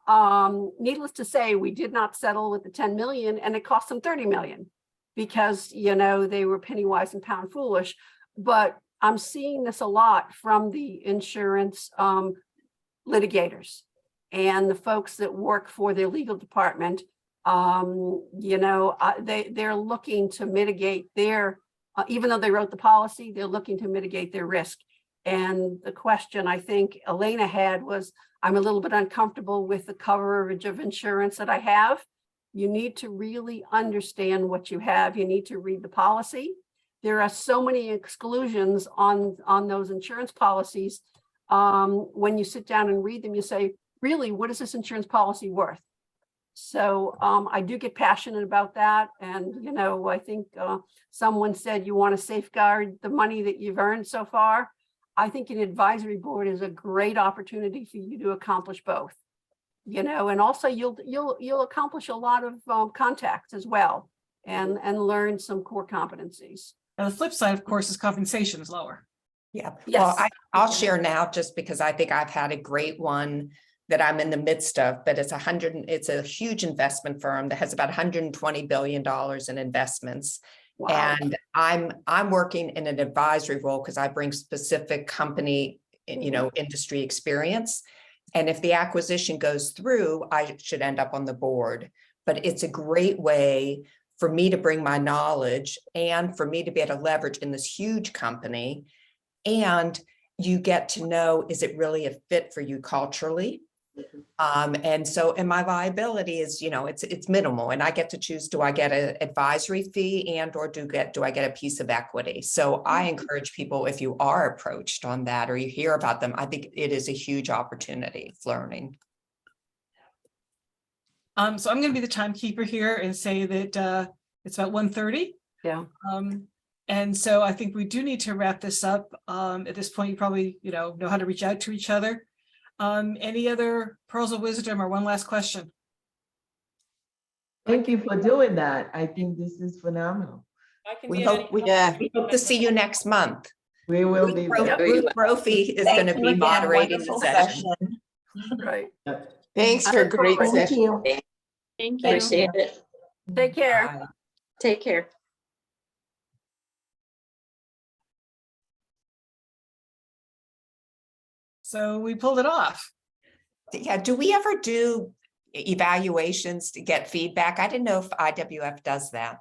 Needless to say, we did not settle with the 10 million, and it cost them 30 million because, you know, they were penny wise and pound foolish. But I'm seeing this a lot from the insurance litigators and the folks that work for their legal department. You know, they're looking to mitigate their, even though they wrote the policy, they're looking to mitigate their risk. And the question I think Elena had was, I'm a little bit uncomfortable with the coverage of insurance that I have. You need to really understand what you have. You need to read the policy. There are so many exclusions on those insurance policies. When you sit down and read them, you say, really, what is this insurance policy worth? So I do get passionate about that. And, you know, I think someone said you want to safeguard the money that you've earned so far. I think an advisory board is a great opportunity for you to accomplish both, you know, and also you'll accomplish a lot of contacts as well and learn some core competencies. And the flip side, of course, is compensation is lower. Yeah, Yes. well, I'll share now just because I think I've had a great one that I'm in the midst of, but it's a huge investment firm that has about $120 billion in investments. Wow. And I'm working in an advisory role because I bring specific company, you know, industry experience. And if the acquisition goes through, I should end up on the board. But it's a great way for me to bring my knowledge and for me to be able to leverage in this huge company. And you get to know, is it really a fit for you culturally? And my liability is, you know, it's minimal, and I get to choose, do I get an advisory fee and or do I get a piece of equity? So I encourage people, if you are approached on that or you hear about them, I think it is a huge opportunity for learning. So I'm going to be the timekeeper here and say that it's about 1:30. Yeah. And so I think we do need to wrap this up. At this point, you probably, you know how to reach out to each other. Any other pearls of wisdom or one last question? Thank you for doing that. I think this is phenomenal. We hope to see you next month. We will be there. Ruth Brophy is going to be moderating the session. Right. Thanks for a great session. Thank you. Appreciate it. Take care. Bye. Take care. So we pulled it off. Yeah, do we ever do evaluations to get feedback? I didn't know if IWF does that.